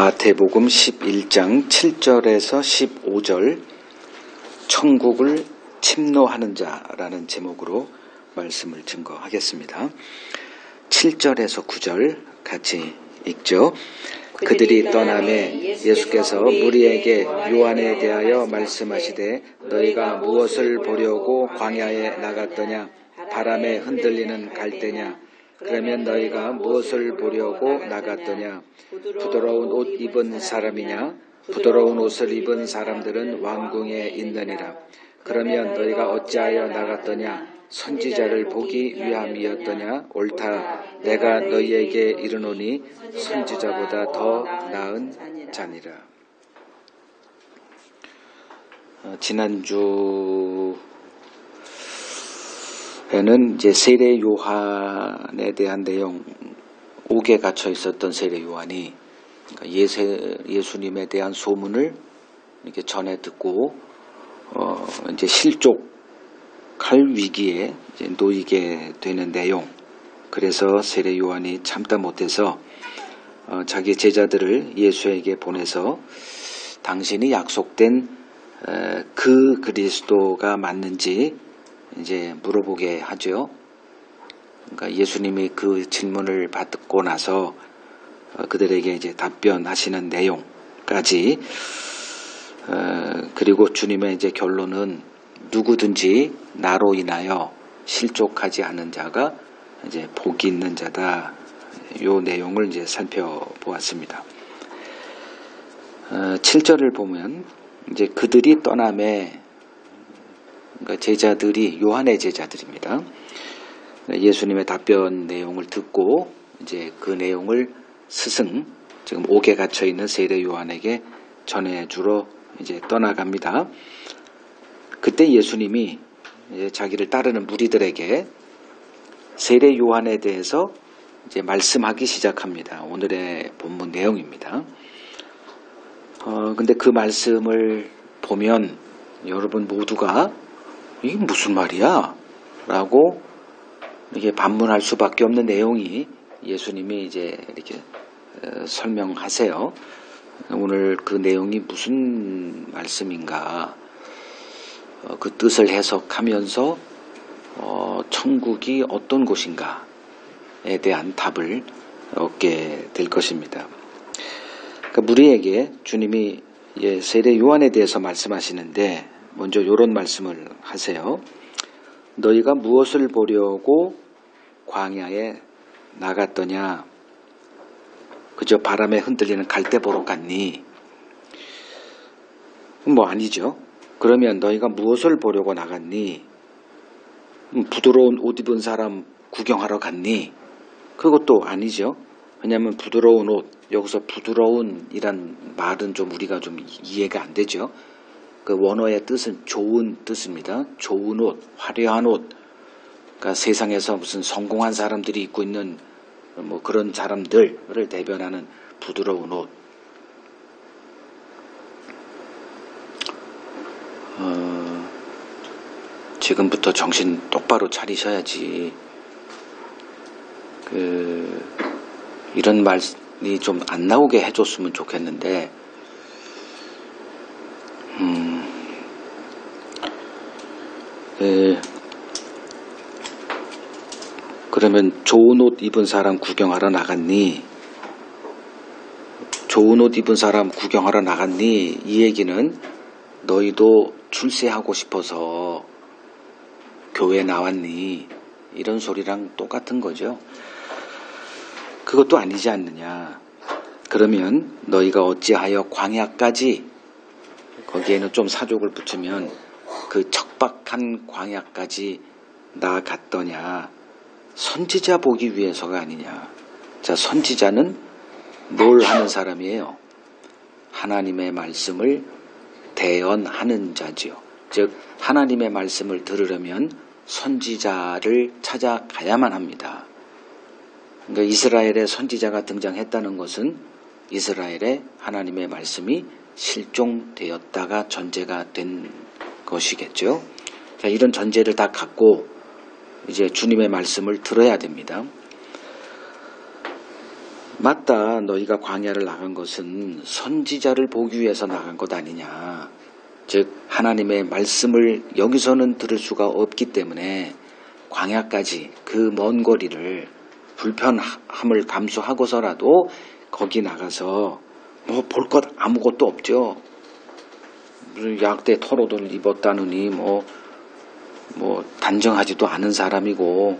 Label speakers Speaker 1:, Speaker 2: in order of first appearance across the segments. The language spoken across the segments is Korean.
Speaker 1: 마태복음 11장 7절에서 15절 천국을 침노하는 자라는 제목으로 말씀을 증거하겠습니다. 7절에서 9절 같이 읽죠. 그들이 떠나매 예수께서 무리에게 요한에 대하여 말씀하시되 너희가 무엇을 보려고 광야에 나갔더냐? 바람에 흔들리는 갈대냐? 그러면 너희가 무엇을 보려고 나갔더냐? 부드러운 옷 입은 사람이냐? 부드러운 옷을 입은 사람들은 왕궁에 있느니라. 그러면 너희가 어찌하여 나갔더냐? 선지자를 보기 위함이었더냐? 옳다. 내가 너희에게 이르노니 선지자보다 더 나은 자니라. 지난주에는 이제 세례 요한에 대한 내용, 옥에 갇혀 있었던 세례 요한이 예수님에 대한 소문을 이렇게 전해 듣고 이제 실족할 위기에 이제 놓이게 되는 내용. 그래서 세례 요한이 참다 못해서 자기 제자들을 예수에게 보내서 당신이 약속된 그 그리스도가 맞는지 이제 물어보게 하죠. 그러니까 예수님이 그 질문을 받고 나서 그들에게 이제 답변하시는 내용까지, 그리고 주님의 이제 결론은 누구든지 나로 인하여 실족하지 않은 자가 이제 복이 있는 자다. 요 내용을 이제 살펴보았습니다. 7절을 보면 이제 그들이 떠남에, 그러니까 제자들이 요한의 제자들입니다. 예수님의 답변 내용을 듣고 이제 그 내용을 스승, 지금 옥에 갇혀 있는 세례 요한에게 전해주러 이제 떠나갑니다. 그때 예수님이 이제 자기를 따르는 무리들에게 세례 요한에 대해서 이제 말씀하기 시작합니다. 오늘의 본문 내용입니다. 근데 그 말씀을 보면 여러분 모두가 이게 무슨 말이야? 라고 이게 반문할 수밖에 없는 내용이 예수님이 이제 이렇게 설명하세요. 오늘 그 내용이 무슨 말씀인가? 그 뜻을 해석하면서 천국이 어떤 곳인가에 대한 답을 얻게 될 것입니다. 그러니까 무리에게 주님이 세례 요한에 대해서 말씀하시는데 먼저 이런 말씀을 하세요. 너희가 무엇을 보려고 광야에 나갔더냐? 그저 바람에 흔들리는 갈대 보러 갔니? 뭐 아니죠. 그러면 너희가 무엇을 보려고 나갔니? 부드러운 옷 입은 사람 구경하러 갔니? 그것도 아니죠. 왜냐하면 부드러운 옷, 여기서 부드러운이란 말은 좀 우리가 좀 이해가 안 되죠. 그 원어의 뜻은 좋은 뜻입니다. 좋은 옷, 화려한 옷. 그러니까 세상에서 무슨 성공한 사람들이 입고 있는 뭐 그런 사람들을 대변하는 부드러운 옷. 지금부터 정신 똑바로 차리셔야지. 이런 말이 좀 안 나오게 해줬으면 좋겠는데, 그러면 좋은 옷 입은 사람 구경하러 나갔니? 좋은 옷 입은 사람 구경하러 나갔니? 이 얘기는 너희도 출세하고 싶어서 교회 나왔니? 이런 소리랑 똑같은 거죠. 그것도 아니지 않느냐. 그러면 너희가 어찌하여 광야까지, 거기에는 좀 사족을 붙이면 그 척박한 광야까지 나아갔더냐. 선지자 보기 위해서가 아니냐. 자, 선지자는 뭘 하는 사람이에요? 하나님의 말씀을 대언하는 자지요. 즉 하나님의 말씀을 들으려면 선지자를 찾아가야만 합니다. 그러니까 이스라엘에 선지자가 등장했다는 것은 이스라엘에 하나님의 말씀이 실종되었다가 전제가 된 것이겠죠. 자, 이런 전제를 다 갖고 이제 주님의 말씀을 들어야 됩니다. 맞다. 너희가 광야를 나간 것은 선지자를 보기 위해서 나간 것 아니냐. 즉 하나님의 말씀을 여기서는 들을 수가 없기 때문에 광야까지 그 먼 거리를 불편함을 감수하고서라도 거기 나가서 뭐 볼 것 아무것도 없죠. 무슨 약대 털옷을 입었다느니 뭐 단정하지도 않은 사람이고,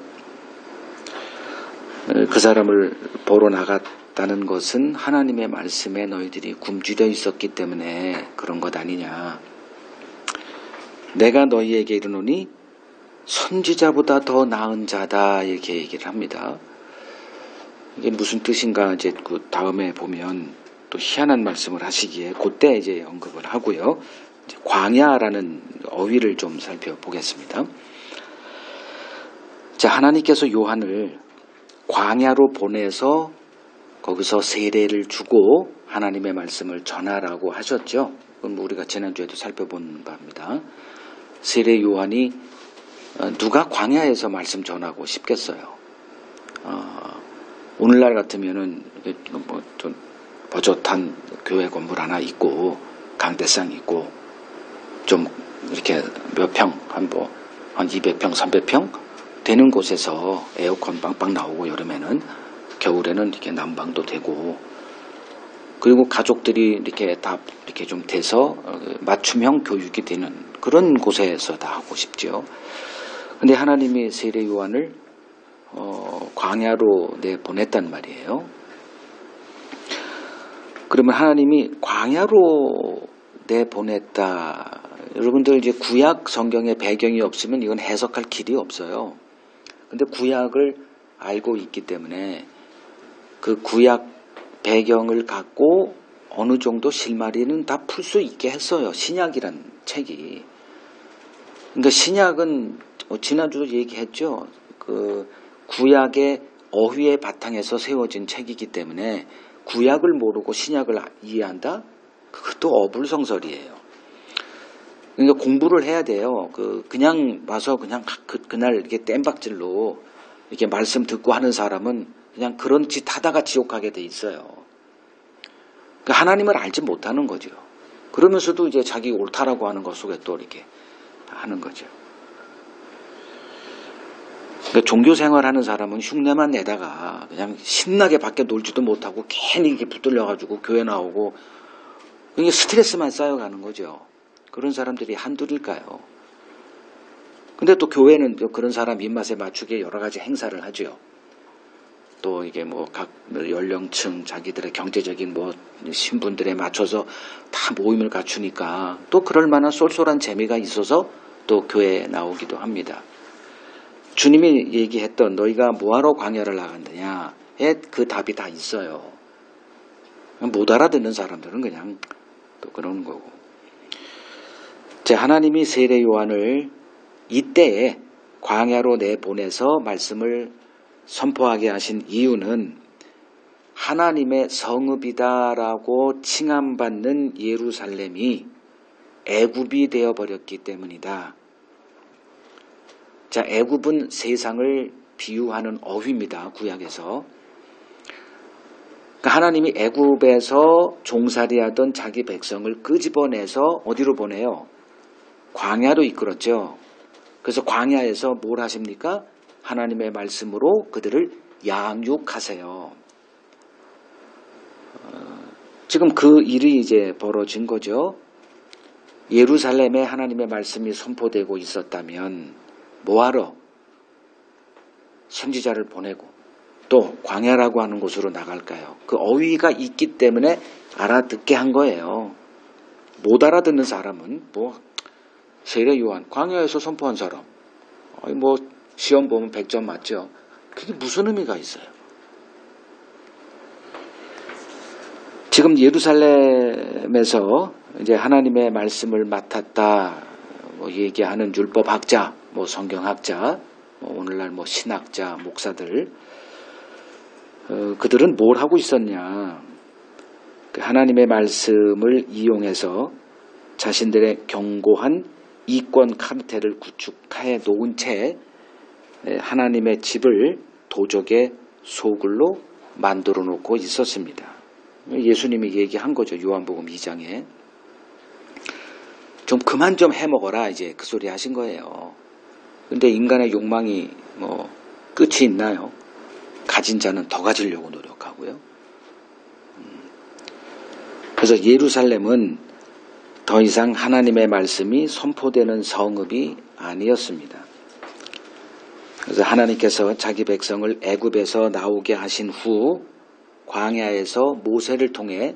Speaker 1: 그 사람을 보러 나갔다는 것은 하나님의 말씀에 너희들이 굶주려 있었기 때문에 그런 것 아니냐. 내가 너희에게 이르노니 선지자보다 더 나은 자다, 이렇게 얘기를 합니다. 이게 무슨 뜻인가 이제 그 다음에 보면 또 희한한 말씀을 하시기에 그때 이제 언급을 하고요. 이제 광야라는 어휘를 좀 살펴보겠습니다. 자, 하나님께서 요한을 광야로 보내서 거기서 세례를 주고 하나님의 말씀을 전하라고 하셨죠. 그건 우리가 지난주에도 살펴본 바입니다. 세례 요한이 누가 광야에서 말씀 전하고 싶겠어요. 오늘날 같으면은 뭐 좀 버젓한 교회 건물 하나 있고 강대상 있고 좀 이렇게 몇 평, 한 200평, 300평 되는 곳에서 에어컨 빵빵 나오고 여름에는, 겨울에는 이렇게 난방도 되고, 그리고 가족들이 이렇게 다 이렇게 좀 돼서 맞춤형 교육이 되는 그런 곳에서 다 하고 싶죠. 근데 하나님이 세례 요한을 광야로 내보냈단 말이에요. 그러면 하나님이 광야로 내보냈다. 여러분들 이제 구약 성경의 배경이 없으면 이건 해석할 길이 없어요. 근데 구약을 알고 있기 때문에 그 구약 배경을 갖고 어느 정도 실마리는 다 풀 수 있게 했어요. 신약이란 책이. 그러니까 신약은 지난주도 얘기했죠. 그 구약의 어휘의 바탕에서 세워진 책이기 때문에 구약을 모르고 신약을 이해한다? 그것도 어불성설이에요. 그러니까 공부를 해야 돼요. 그냥 와서 그냥 그날 이렇게 땜박질로 이렇게 말씀 듣고 하는 사람은 그냥 그런 짓 하다가 지옥 가게 돼 있어요. 그러니까 하나님을 알지 못하는 거죠. 그러면서도 이제 자기 옳다라고 하는 것 속에 또 이렇게 하는 거죠. 그러니까 종교 생활하는 사람은 흉내만 내다가 그냥 신나게 밖에 놀지도 못하고 괜히 이렇게 붙들려가지고 교회 나오고 이게 스트레스만 쌓여가는 거죠. 그런 사람들이 한둘일까요? 근데 또 교회는 그런 사람 입맛에 맞추게 여러 가지 행사를 하죠. 또 이게 뭐 각 연령층, 자기들의 경제적인 뭐 신분들에 맞춰서 다 모임을 갖추니까 또 그럴 만한 쏠쏠한 재미가 있어서 또 교회에 나오기도 합니다. 주님이 얘기했던 너희가 뭐하러 광야를 나간다냐에 그 답이 다 있어요. 못 알아듣는 사람들은 그냥 또 그러는 거고. 자, 하나님이 세례 요한을 이때에 광야로 내보내서 말씀을 선포하게 하신 이유는 하나님의 성읍이다라고 칭함받는 예루살렘이 애굽이 되어버렸기 때문이다. 자, 애굽은 세상을 비유하는 어휘입니다. 구약에서. 그러니까 하나님이 애굽에서 종살이하던 자기 백성을 끄집어내서 어디로 보내요? 광야로 이끌었죠. 그래서 광야에서 뭘 하십니까? 하나님의 말씀으로 그들을 양육하세요. 지금 그 일이 이제 벌어진 거죠. 예루살렘에 하나님의 말씀이 선포되고 있었다면 뭐하러 선지자를 보내고 또 광야라고 하는 곳으로 나갈까요? 그 어휘가 있기 때문에 알아듣게 한 거예요. 못 알아듣는 사람은 뭐 세례 요한 광야에서 선포한 사람, 뭐 시험 보면 100점 맞죠? 그게 무슨 의미가 있어요? 지금 예루살렘에서 이제 하나님의 말씀을 맡았다 뭐 얘기하는 율법학자, 뭐 성경학자, 뭐 오늘날 뭐 신학자, 목사들, 그들은 뭘 하고 있었냐? 하나님의 말씀을 이용해서 자신들의 견고한 이권 카르텔을 구축해 놓은 채 하나님의 집을 도적의 소굴로 만들어 놓고 있었습니다. 예수님이 얘기한 거죠. 요한복음 2장에. 좀 그만 좀 해먹어라 이제 그 소리 하신 거예요. 근데 인간의 욕망이 뭐 끝이 있나요? 가진 자는 더 가지려고 노력하고요. 그래서 예루살렘은 더 이상 하나님의 말씀이 선포되는 성읍이 아니었습니다. 그래서 하나님께서 자기 백성을 애굽에서 나오게 하신 후 광야에서 모세를 통해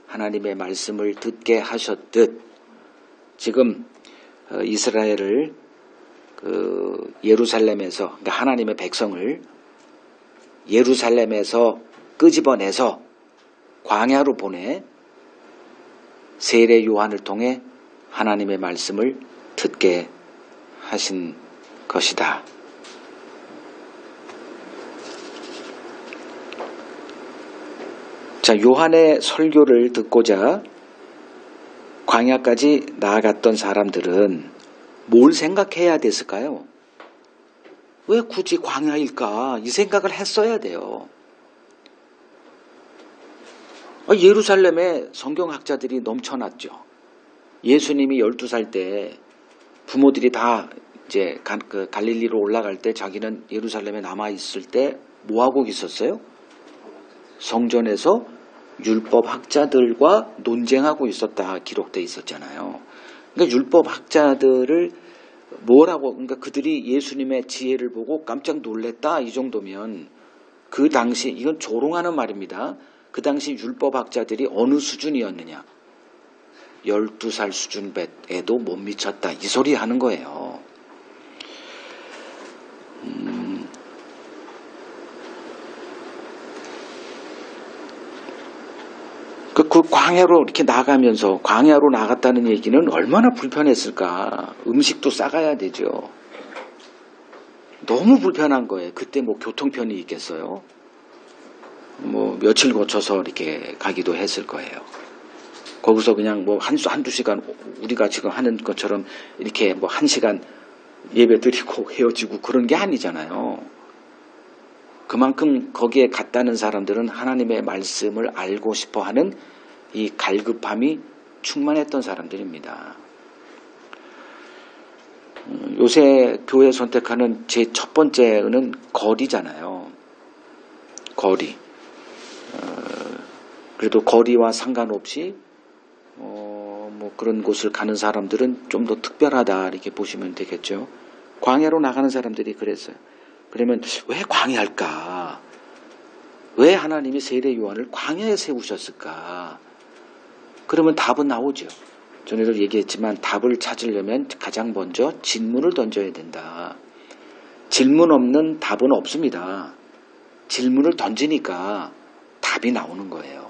Speaker 1: 하나님의 말씀을 듣게 하셨듯 지금 이스라엘을 예루살렘에서, 그러니까 하나님의 백성을 예루살렘에서 끄집어내서 광야로 보내 세례 요한을 통해 하나님의 말씀을 듣게 하신 것이다. 자, 요한의 설교를 듣고자 광야까지 나아갔던 사람들은 뭘 생각해야 됐을까요? 왜 굳이 광야일까? 이 생각을 했어야 돼요. 예루살렘에 성경학자들이 넘쳐났죠. 예수님이 12살 때 부모들이 다 이제 갈릴리로 올라갈 때 자기는 예루살렘에 남아있을 때 뭐하고 있었어요? 성전에서 율법학자들과 논쟁하고 있었다 기록되어 있었잖아요. 그러니까 율법학자들을 그러니까 그들이 예수님의 지혜를 보고 깜짝 놀랬다 이 정도면 그 당시, 이건 조롱하는 말입니다. 그 당시 율법학자들이 어느 수준이었느냐. 12살 수준에도 못 미쳤다 이 소리 하는 거예요. 그 광야로 이렇게 나가면서 광야로 나갔다는 얘기는 얼마나 불편했을까. 음식도 싸가야 되죠. 너무 불편한 거예요. 그때 뭐 교통편이 있겠어요. 뭐 며칠 거쳐서 이렇게 가기도 했을 거예요. 거기서 그냥 뭐 한두 시간 우리가 지금 하는 것처럼 이렇게 뭐 1시간 예배 드리고 헤어지고 그런 게 아니잖아요. 그만큼 거기에 갔다는 사람들은 하나님의 말씀을 알고 싶어 하는 이 갈급함이 충만했던 사람들입니다. 요새 교회 선택하는 제 첫 번째는 거리잖아요. 거리. 그래도 거리와 상관없이 뭐 그런 곳을 가는 사람들은 좀 더 특별하다 이렇게 보시면 되겠죠. 광야로 나가는 사람들이 그랬어요. 그러면 왜 광야일까? 왜 하나님이 세례 요한을 광야에 세우셨을까? 그러면 답은 나오죠. 전에도 얘기했지만 답을 찾으려면 가장 먼저 질문을 던져야 된다. 질문 없는 답은 없습니다. 질문을 던지니까 답이 나오는 거예요.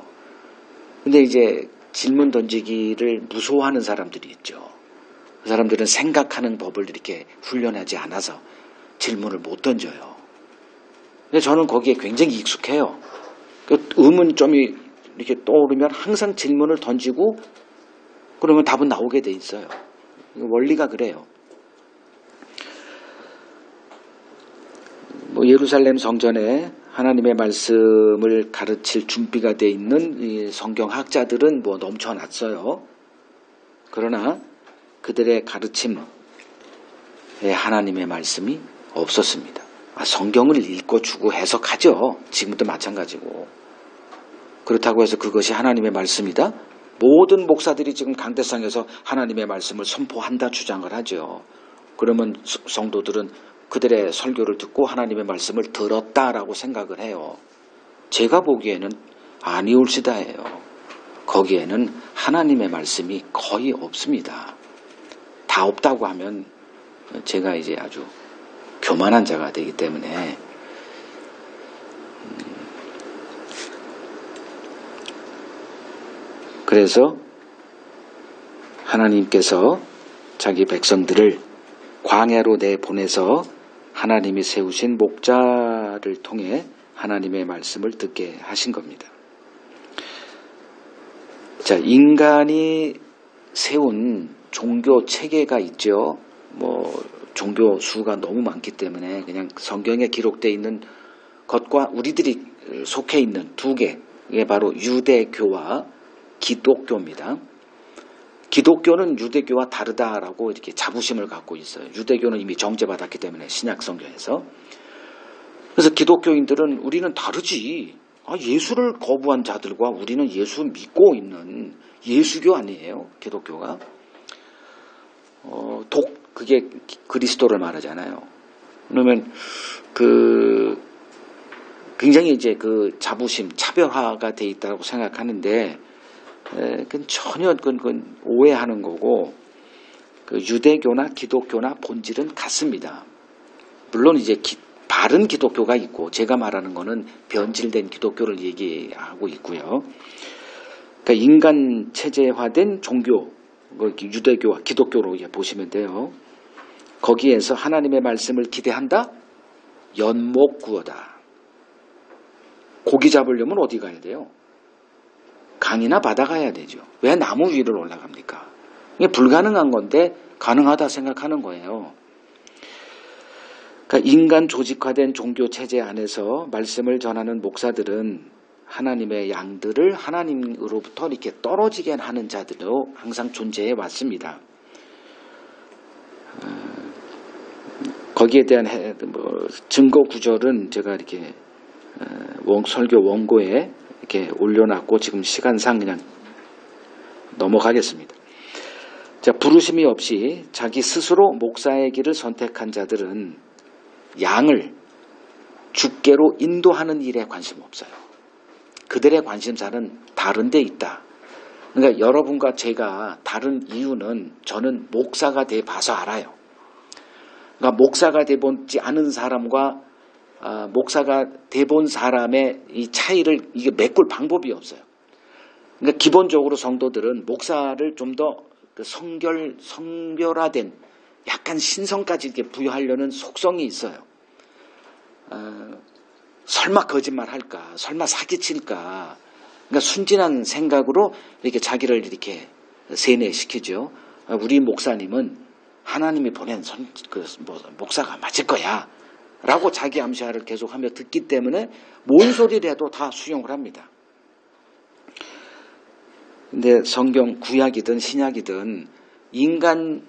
Speaker 1: 근데 이제 질문 던지기를 무서워하는 사람들이 있죠. 그 사람들은 생각하는 법을 이렇게 훈련하지 않아서 질문을 못 던져요. 근데 저는 거기에 굉장히 익숙해요. 그 의문점이 이렇게 떠오르면 항상 질문을 던지고 그러면 답은 나오게 돼 있어요. 원리가 그래요. 뭐 예루살렘 성전에 하나님의 말씀을 가르칠 준비가 되어 있는 이 성경학자들은 뭐 넘쳐났어요. 그러나 그들의 가르침에 하나님의 말씀이 없었습니다. 성경을 읽어주고 해석하죠. 지금도 마찬가지고. 그렇다고 해서 그것이 하나님의 말씀이다? 모든 목사들이 지금 강대상에서 하나님의 말씀을 선포한다 주장을 하죠. 그러면 성도들은 그들의 설교를 듣고 하나님의 말씀을 들었다라고 생각을 해요. 제가 보기에는 아니올시다예요. 거기에는 하나님의 말씀이 거의 없습니다. 다 없다고 하면 제가 이제 아주 교만한 자가 되기 때문에 그래서 하나님께서 자기 백성들을 광야로 내보내서 하나님이 세우신 목자를 통해 하나님의 말씀을 듣게 하신 겁니다. 자, 인간이 세운 종교 체계가 있죠. 뭐 종교 수가 너무 많기 때문에 그냥 성경에 기록되어 있는 것과 우리들이 속해 있는 두 개, 이게 바로 유대교와 기독교입니다. 기독교는 유대교와 다르다라고 이렇게 자부심을 갖고 있어요. 유대교는 이미 정죄받았기 때문에 신약 성경에서. 그래서 기독교인들은 우리는 다르지. 예수를 거부한 자들과 우리는 예수 믿고 있는 예수교 아니에요, 기독교가. 그게 그리스도를 말하잖아요. 그러면 굉장히 이제 그 자부심, 차별화가 돼 있다고 생각하는데, 그건 전혀 그건 오해하는 거고, 그 유대교나 기독교나 본질은 같습니다. 물론 이제 바른 기독교가 있고, 제가 말하는 거는 변질된 기독교를 얘기하고 있고요. 그러니까 인간 체제화된 종교, 유대교와 기독교로 보시면 돼요. 거기에서 하나님의 말씀을 기대한다? 연못구어다. 고기 잡으려면 어디 가야 돼요? 강이나 바다 가야 되죠. 왜 나무 위를 올라갑니까? 이게 불가능한 건데 가능하다 생각하는 거예요. 그러니까 인간 조직화된 종교 체제 안에서 말씀을 전하는 목사들은 하나님의 양들을 하나님으로부터 이렇게 떨어지게 하는 자들도 항상 존재해 왔습니다. 거기에 대한 증거 구절은 제가 이렇게 설교 원고에 이렇게 올려놨고 지금 시간상 그냥 넘어가겠습니다. 자, 부르심이 없이 자기 스스로 목사의 길을 선택한 자들은 양을 주께로 인도하는 일에 관심 없어요. 그들의 관심사는 다른 데 있다. 그러니까 여러분과 제가 다른 이유는 저는 목사가 돼 봐서 알아요. 그러니까 목사가 돼 보지 않은 사람과 목사가 돼 본 사람의 이 차이를 이게 메꿀 방법이 없어요. 그러니까 기본적으로 성도들은 목사를 좀 더 성별화된 약간 신성까지 이렇게 부여하려는 속성이 있어요. 설마 거짓말 할까? 설마 사기칠까? 그러니까 순진한 생각으로 이렇게 자기를 이렇게 세뇌시키죠. 우리 목사님은 하나님이 보낸 목사가 맞을 거야. 라고 자기 암시화를 계속하며 듣기 때문에 뭔 소리를 해도 다 수용을 합니다. 근데 성경 구약이든 신약이든 인간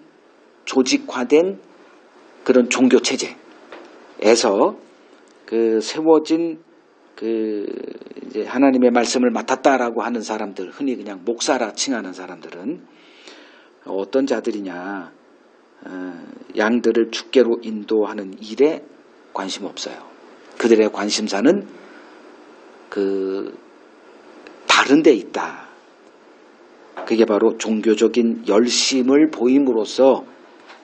Speaker 1: 조직화된 그런 종교 체제에서 세워진 이제 하나님의 말씀을 맡았다라고 하는 사람들, 흔히 그냥 목사라 칭하는 사람들은 어떤 자들이냐, 양들을 주께로 인도하는 일에 관심 없어요. 그들의 관심사는 다른 데 있다. 그게 바로 종교적인 열심을 보임으로써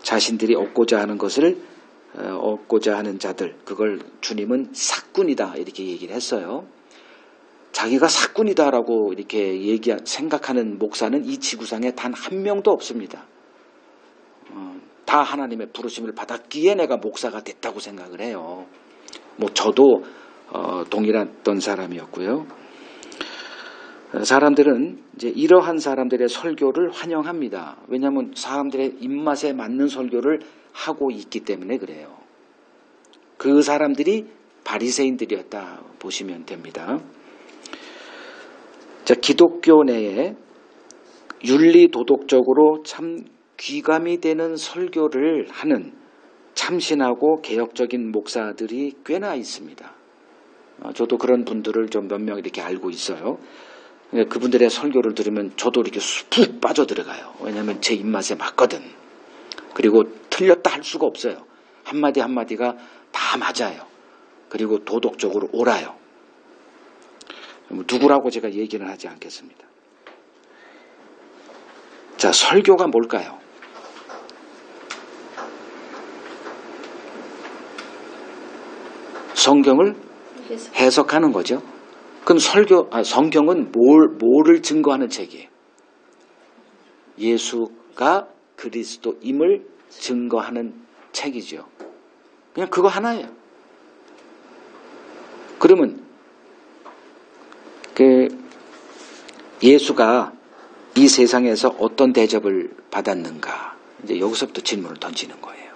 Speaker 1: 자신들이 얻고자 하는 것을 얻고자 하는 자들, 그걸 주님은 사꾼이다 이렇게 얘기를 했어요. 자기가 사꾼이다라고 이렇게 생각하는 목사는 이 지구상에 단 한 명도 없습니다. 다 하나님의 부르심을 받았기에 내가 목사가 됐다고 생각을 해요. 저도 동일했던 사람이었고요. 사람들은 이제 이러한 사람들의 설교를 환영합니다. 왜냐하면 사람들의 입맛에 맞는 설교를 하고 있기 때문에 그래요. 그 사람들이 바리새인들이었다 보시면 됩니다. 자, 기독교 내에 윤리 도덕적으로 참 귀감이 되는 설교를 하는 참신하고 개혁적인 목사들이 꽤나 있습니다. 저도 그런 분들을 좀 몇 명 이렇게 알고 있어요. 그분들의 설교를 들으면 저도 이렇게 푹 빠져들어가요. 왜냐하면 제 입맛에 맞거든. 그리고 틀렸다 할 수가 없어요. 한마디 한마디가 다 맞아요. 그리고 도덕적으로 옳아요. 누구라고 제가 얘기는 하지 않겠습니다. 자, 설교가 뭘까요? 성경을 해석하는 거죠. 그럼 성경은 뭐를 증거하는 책이에요? 예수가 그리스도임을 증거하는 책이죠. 그냥 그거 하나예요. 그러면 예수가 이 세상에서 어떤 대접을 받았는가? 이제 여기서부터 질문을 던지는 거예요.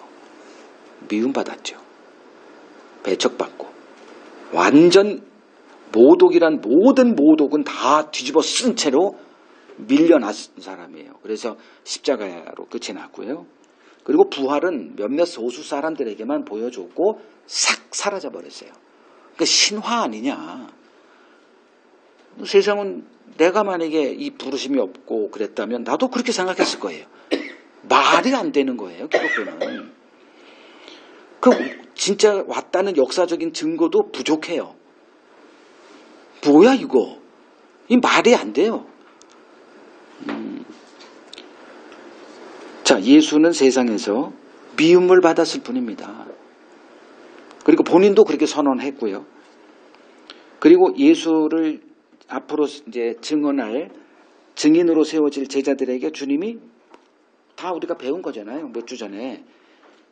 Speaker 1: 미움받았죠. 배척받고 완전 모독이란 모든 모독은 다 뒤집어 쓴 채로 밀려난 사람이에요. 그래서 십자가로 끝이 났고요. 그리고 부활은 몇몇 소수 사람들에게만 보여줬고 싹 사라져 버렸어요. 그러니까 신화 아니냐. 세상은 내가 만약에 이 부르심이 없고 그랬다면 나도 그렇게 생각했을 거예요. 말이 안 되는 거예요. 기독교는. 그 진짜 왔다는 역사적인 증거도 부족해요. 뭐야 이거. 이 말이 안 돼요. 자, 예수는 세상에서 미움을 받았을 뿐입니다. 그리고 본인도 그렇게 선언했고요. 그리고 예수를 앞으로 이제 증언할 증인으로 세워질 제자들에게 주님이 다 우리가 배운 거잖아요. 몇 주 전에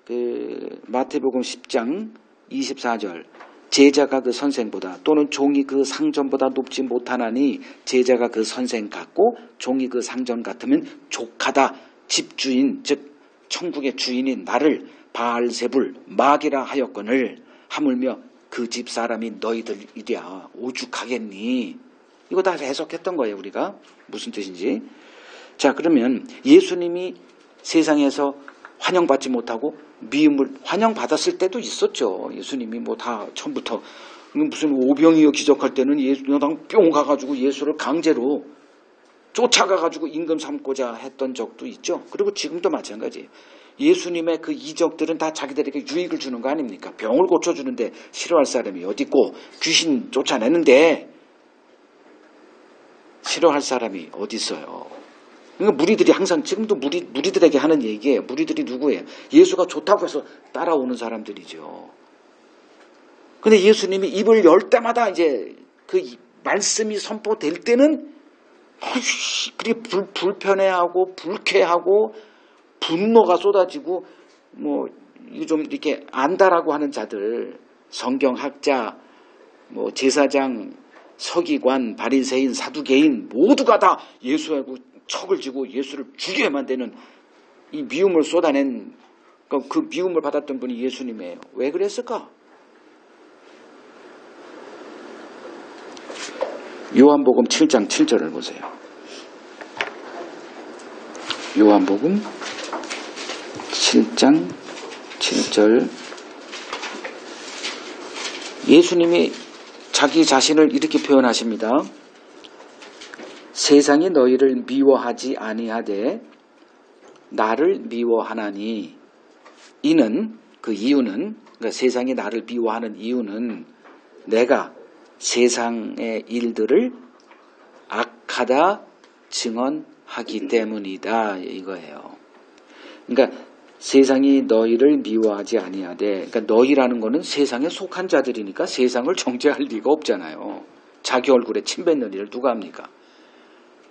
Speaker 1: 그 마태복음 10장 24절 제자가 그 선생보다 또는 종이 그 상전보다 높지 못하나니 제자가 그 선생 같고 종이 그 상전 같으면 족하다. 집주인 즉 천국의 주인인 나를 바알세불 마귀라 하였거늘 하물며 그 집 사람이 너희들이랴 오죽하겠니. 이거 다 해석했던 거예요. 우리가 무슨 뜻인지. 자, 그러면 예수님이 세상에서 환영받지 못하고 미움을 환영받았을 때도 있었죠. 예수님이 뭐 다 처음부터 무슨 오병이어 기적할 때는 예수당 뿅 가가지고 예수를 강제로 쫓아가가지고 임금 삼고자 했던 적도 있죠. 그리고 지금도 마찬가지예요. 예수님의 그 이적들은 다 자기들에게 유익을 주는 거 아닙니까? 병을 고쳐주는데 싫어할 사람이 어디 있고 귀신 쫓아내는데 싫어할 사람이 어디 있어요. 그러니까 무리들이 항상 지금도 무리들에게 하는 얘기예요. 무리들이 누구예요? 예수가 좋다고 해서 따라오는 사람들이죠. 근데 예수님이 입을 열 때마다 이제 그 말씀이 선포될 때는 그게 불편해하고 불쾌하고 분노가 쏟아지고 뭐 좀 이렇게 안다라고 하는 자들, 성경학자, 뭐 제사장, 서기관, 바리새인, 사두개인 모두가 다 예수하고 척을 지고 예수를 죽여야만 되는 이 미움을 쏟아낸 그 미움을 받았던 분이 예수님이에요. 왜 그랬을까? 요한복음 7장 7절을 보세요. 요한복음 7장 7절 예수님이 자기 자신을 이렇게 표현하십니다. 세상이 너희를 미워하지 아니하되 나를 미워하나니 이는 그 이유는 그러니까 세상이 나를 미워하는 이유는 내가 세상의 일들을 악하다 증언하기 때문이다 이거예요. 그러니까 세상이 너희를 미워하지 아니하되 그러니까 너희라는 거는 세상에 속한 자들이니까 세상을 정죄할 리가 없잖아요. 자기 얼굴에 침 뱉는 일을 누가 합니까?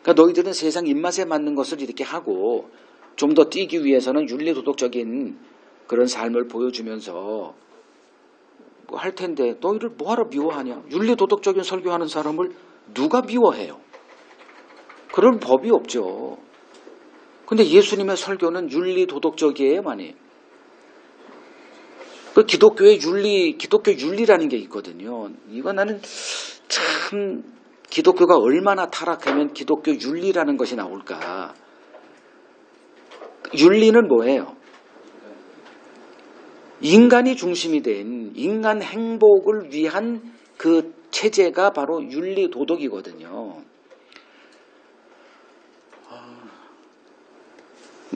Speaker 1: 그러니까 너희들은 세상 입맛에 맞는 것을 이렇게 하고 좀 더 뛰기 위해서는 윤리도덕적인 그런 삶을 보여주면서 뭐 할 텐데 너희를 뭐하러 미워하냐? 윤리도덕적인 설교하는 사람을 누가 미워해요? 그런 법이 없죠. 근데 예수님의 설교는 윤리도덕적이에요, 많이. 그 기독교 윤리라는 게 있거든요. 이거 나는 참 기독교가 얼마나 타락하면 기독교 윤리라는 것이 나올까. 윤리는 뭐예요? 인간이 중심이 된 인간 행복을 위한 그 체제가 바로 윤리도덕이거든요.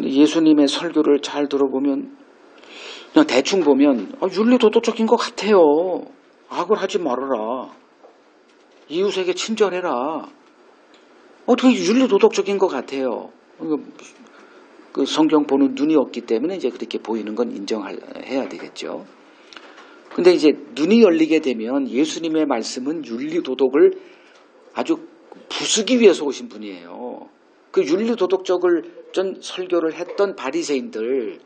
Speaker 1: 예수님의 설교를 잘 들어보면 그냥 대충 보면 윤리도덕적인 것 같아요. 악을 하지 말아라. 이웃에게 친절해라. 어떻게 윤리도덕적인 것 같아요. 그 성경 보는 눈이 없기 때문에 이제 그렇게 보이는 건 인정해야 되겠죠. 근데 이제 눈이 열리게 되면 예수님의 말씀은 윤리도덕을 아주 부수기 위해서 오신 분이에요. 그 윤리도덕적을 전 설교를 했던 바리새인들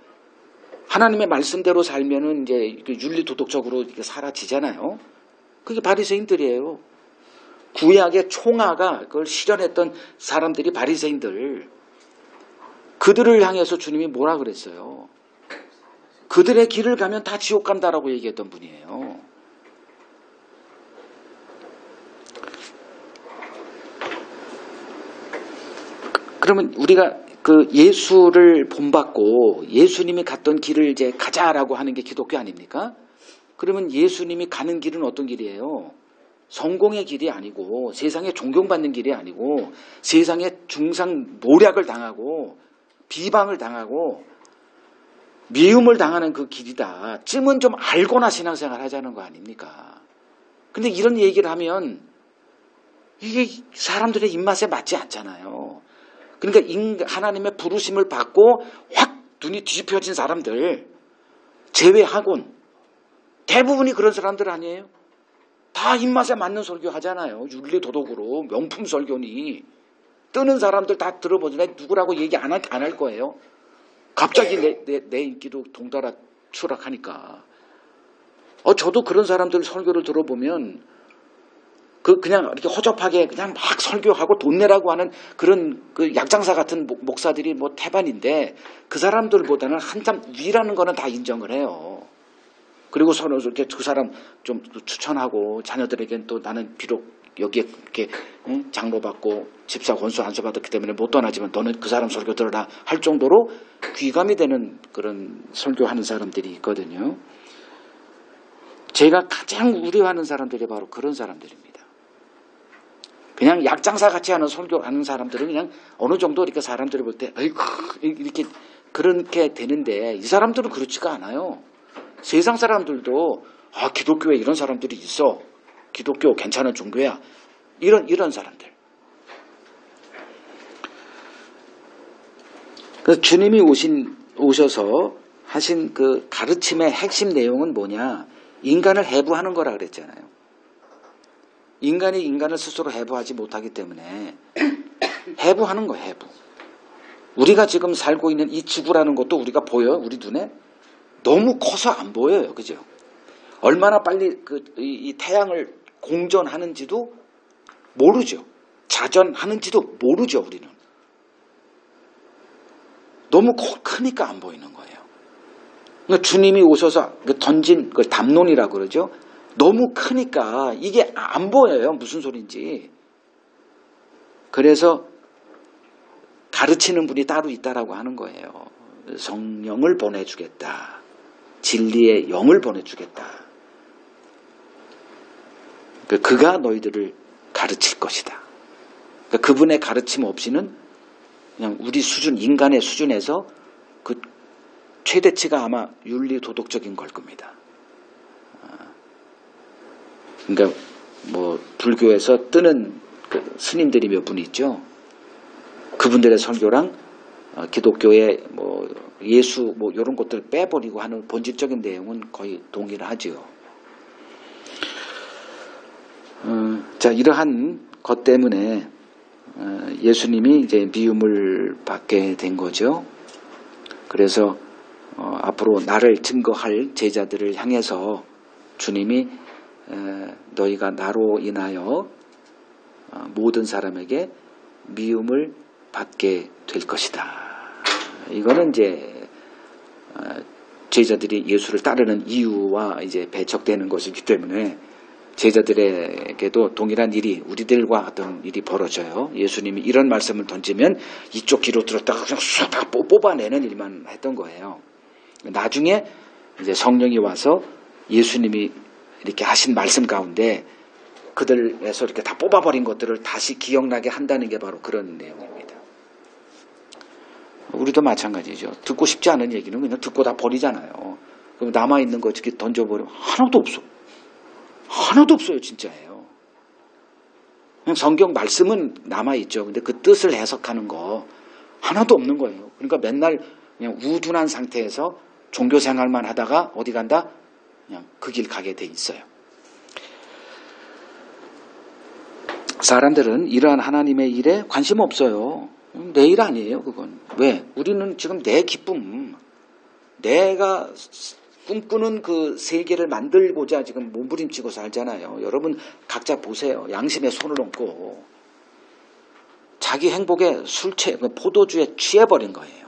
Speaker 1: 하나님의 말씀대로 살면은 이제 윤리도덕적으로 사라지잖아요. 그게 바리새인들이에요. 구약의 총아가 그걸 실현했던 사람들이 바리새인들. 그들을 향해서 주님이 뭐라 그랬어요? 그들의 길을 가면 다 지옥 간다라고 얘기했던 분이에요. 그러면 우리가 그 예수를 본받고 예수님이 갔던 길을 이제 가자라고 하는 게 기독교 아닙니까? 그러면 예수님이 가는 길은 어떤 길이에요? 성공의 길이 아니고 세상에 존경받는 길이 아니고 세상에 중상 모략을 당하고 비방을 당하고 미움을 당하는 그 길이다. 쯤은 좀 알고나 신앙생활 하자는 거 아닙니까? 근데 이런 얘기를 하면 이게 사람들의 입맛에 맞지 않잖아요. 그러니까 하나님의 부르심을 받고 확 눈이 뒤집혀진 사람들 제외하곤 대부분이 그런 사람들 아니에요? 다 입맛에 맞는 설교 하잖아요. 윤리도덕으로 명품 설교니 뜨는 사람들 다 들어보잖아요. 누구라고 얘기 안 할 거예요. 갑자기 내 인기도 동달아 추락하니까. 저도 그런 사람들 설교를 들어보면 그냥 이렇게 허접하게 그냥 막 설교하고 돈 내라고 하는 그런 그 약장사 같은 목사들이 뭐 태반인데 그 사람들보다는 한참 위라는 거는 다 인정을 해요. 그리고 서로 이렇게 그 사람 좀 추천하고 자녀들에겐 또 나는 비록 여기에 이렇게 장로 받고 집사 권수 안수 받았기 때문에 못 떠나지만 너는 그 사람 설교 들어라 할 정도로 귀감이 되는 그런 설교하는 사람들이 있거든요. 제가 가장 우려하는 사람들이 바로 그런 사람들입니다. 그냥 약장사 같이 하는 설교하는 사람들은 그냥 어느 정도 이렇게 사람들이 볼 때 아이고 이렇게 그렇게 되는데 이 사람들은 그렇지가 않아요. 세상 사람들도 기독교에 이런 사람들이 있어. 기독교 괜찮은 종교야. 이런 사람들. 그래서 주님이 오셔서 하신 그 가르침의 핵심 내용은 뭐냐? 인간을 해부하는 거라 그랬잖아요. 인간이 인간을 스스로 해부하지 못하기 때문에 해부하는 거예요. 해부. 우리가 지금 살고 있는 이 지구라는 것도 우리가 보여요? 우리 눈에? 너무 커서 안 보여요. 그죠? 얼마나 빨리 이 태양을 공전하는지도 모르죠. 자전하는지도 모르죠. 우리는. 너무 크니까 안 보이는 거예요. 그러니까 주님이 오셔서 던진 그 담론이라고 그러죠. 너무 크니까 이게 안 보여요. 무슨 소린지. 그래서 가르치는 분이 따로 있다라고 하는 거예요. 성령을 보내주겠다. 진리의 영을 보내주겠다. 그가 너희들을 가르칠 것이다. 그분의 가르침 없이는 그냥 우리 수준, 인간의 수준에서 그 최대치가 아마 윤리 도덕적인 걸 겁니다. 그러니까 뭐 불교에서 뜨는 그 스님들이 몇 분 있죠. 그분들의 설교랑 기독교의 뭐 예수 뭐 이런 것들을 빼버리고 하는 본질적인 내용은 거의 동일하지요. 자, 이러한 것 때문에 예수님이 이제 미움을 받게 된 거죠. 그래서 앞으로 나를 증거할 제자들을 향해서 주님이 너희가 나로 인하여 모든 사람에게 미움을 받게 될 것이다. 이거는 이제 제자들이 예수를 따르는 이유와 이제 배척되는 것이기 때문에 제자들에게도 동일한 일이 우리들과 어떤 일이 벌어져요. 예수님이 이런 말씀을 던지면 이쪽 귀로 들었다가 그냥 쑥 뽑아내는 일만 했던 거예요. 나중에 이제 성령이 와서 예수님이 이렇게 하신 말씀 가운데 그들에서 이렇게 다 뽑아버린 것들을 다시 기억나게 한다는 게 바로 그런 내용입니다. 우리도 마찬가지죠. 듣고 싶지 않은 얘기는 그냥 듣고 다 버리잖아요. 그럼 남아있는 거 어떻게 던져버리면 하나도 없어. 하나도 없어요. 진짜예요. 그냥 성경 말씀은 남아있죠. 근데 그 뜻을 해석하는 거 하나도 없는 거예요. 그러니까 맨날 그냥 우둔한 상태에서 종교 생활만 하다가 어디 간다? 그냥 그 길 가게 돼 있어요. 사람들은 이러한 하나님의 일에 관심 없어요. 내 일 아니에요, 그건. 왜? 우리는 지금 내 기쁨, 내가 꿈꾸는 그 세계를 만들고자 지금 몸부림치고 살잖아요. 여러분 각자 보세요. 양심에 손을 얹고 자기 행복에 포도주에 취해버린 거예요.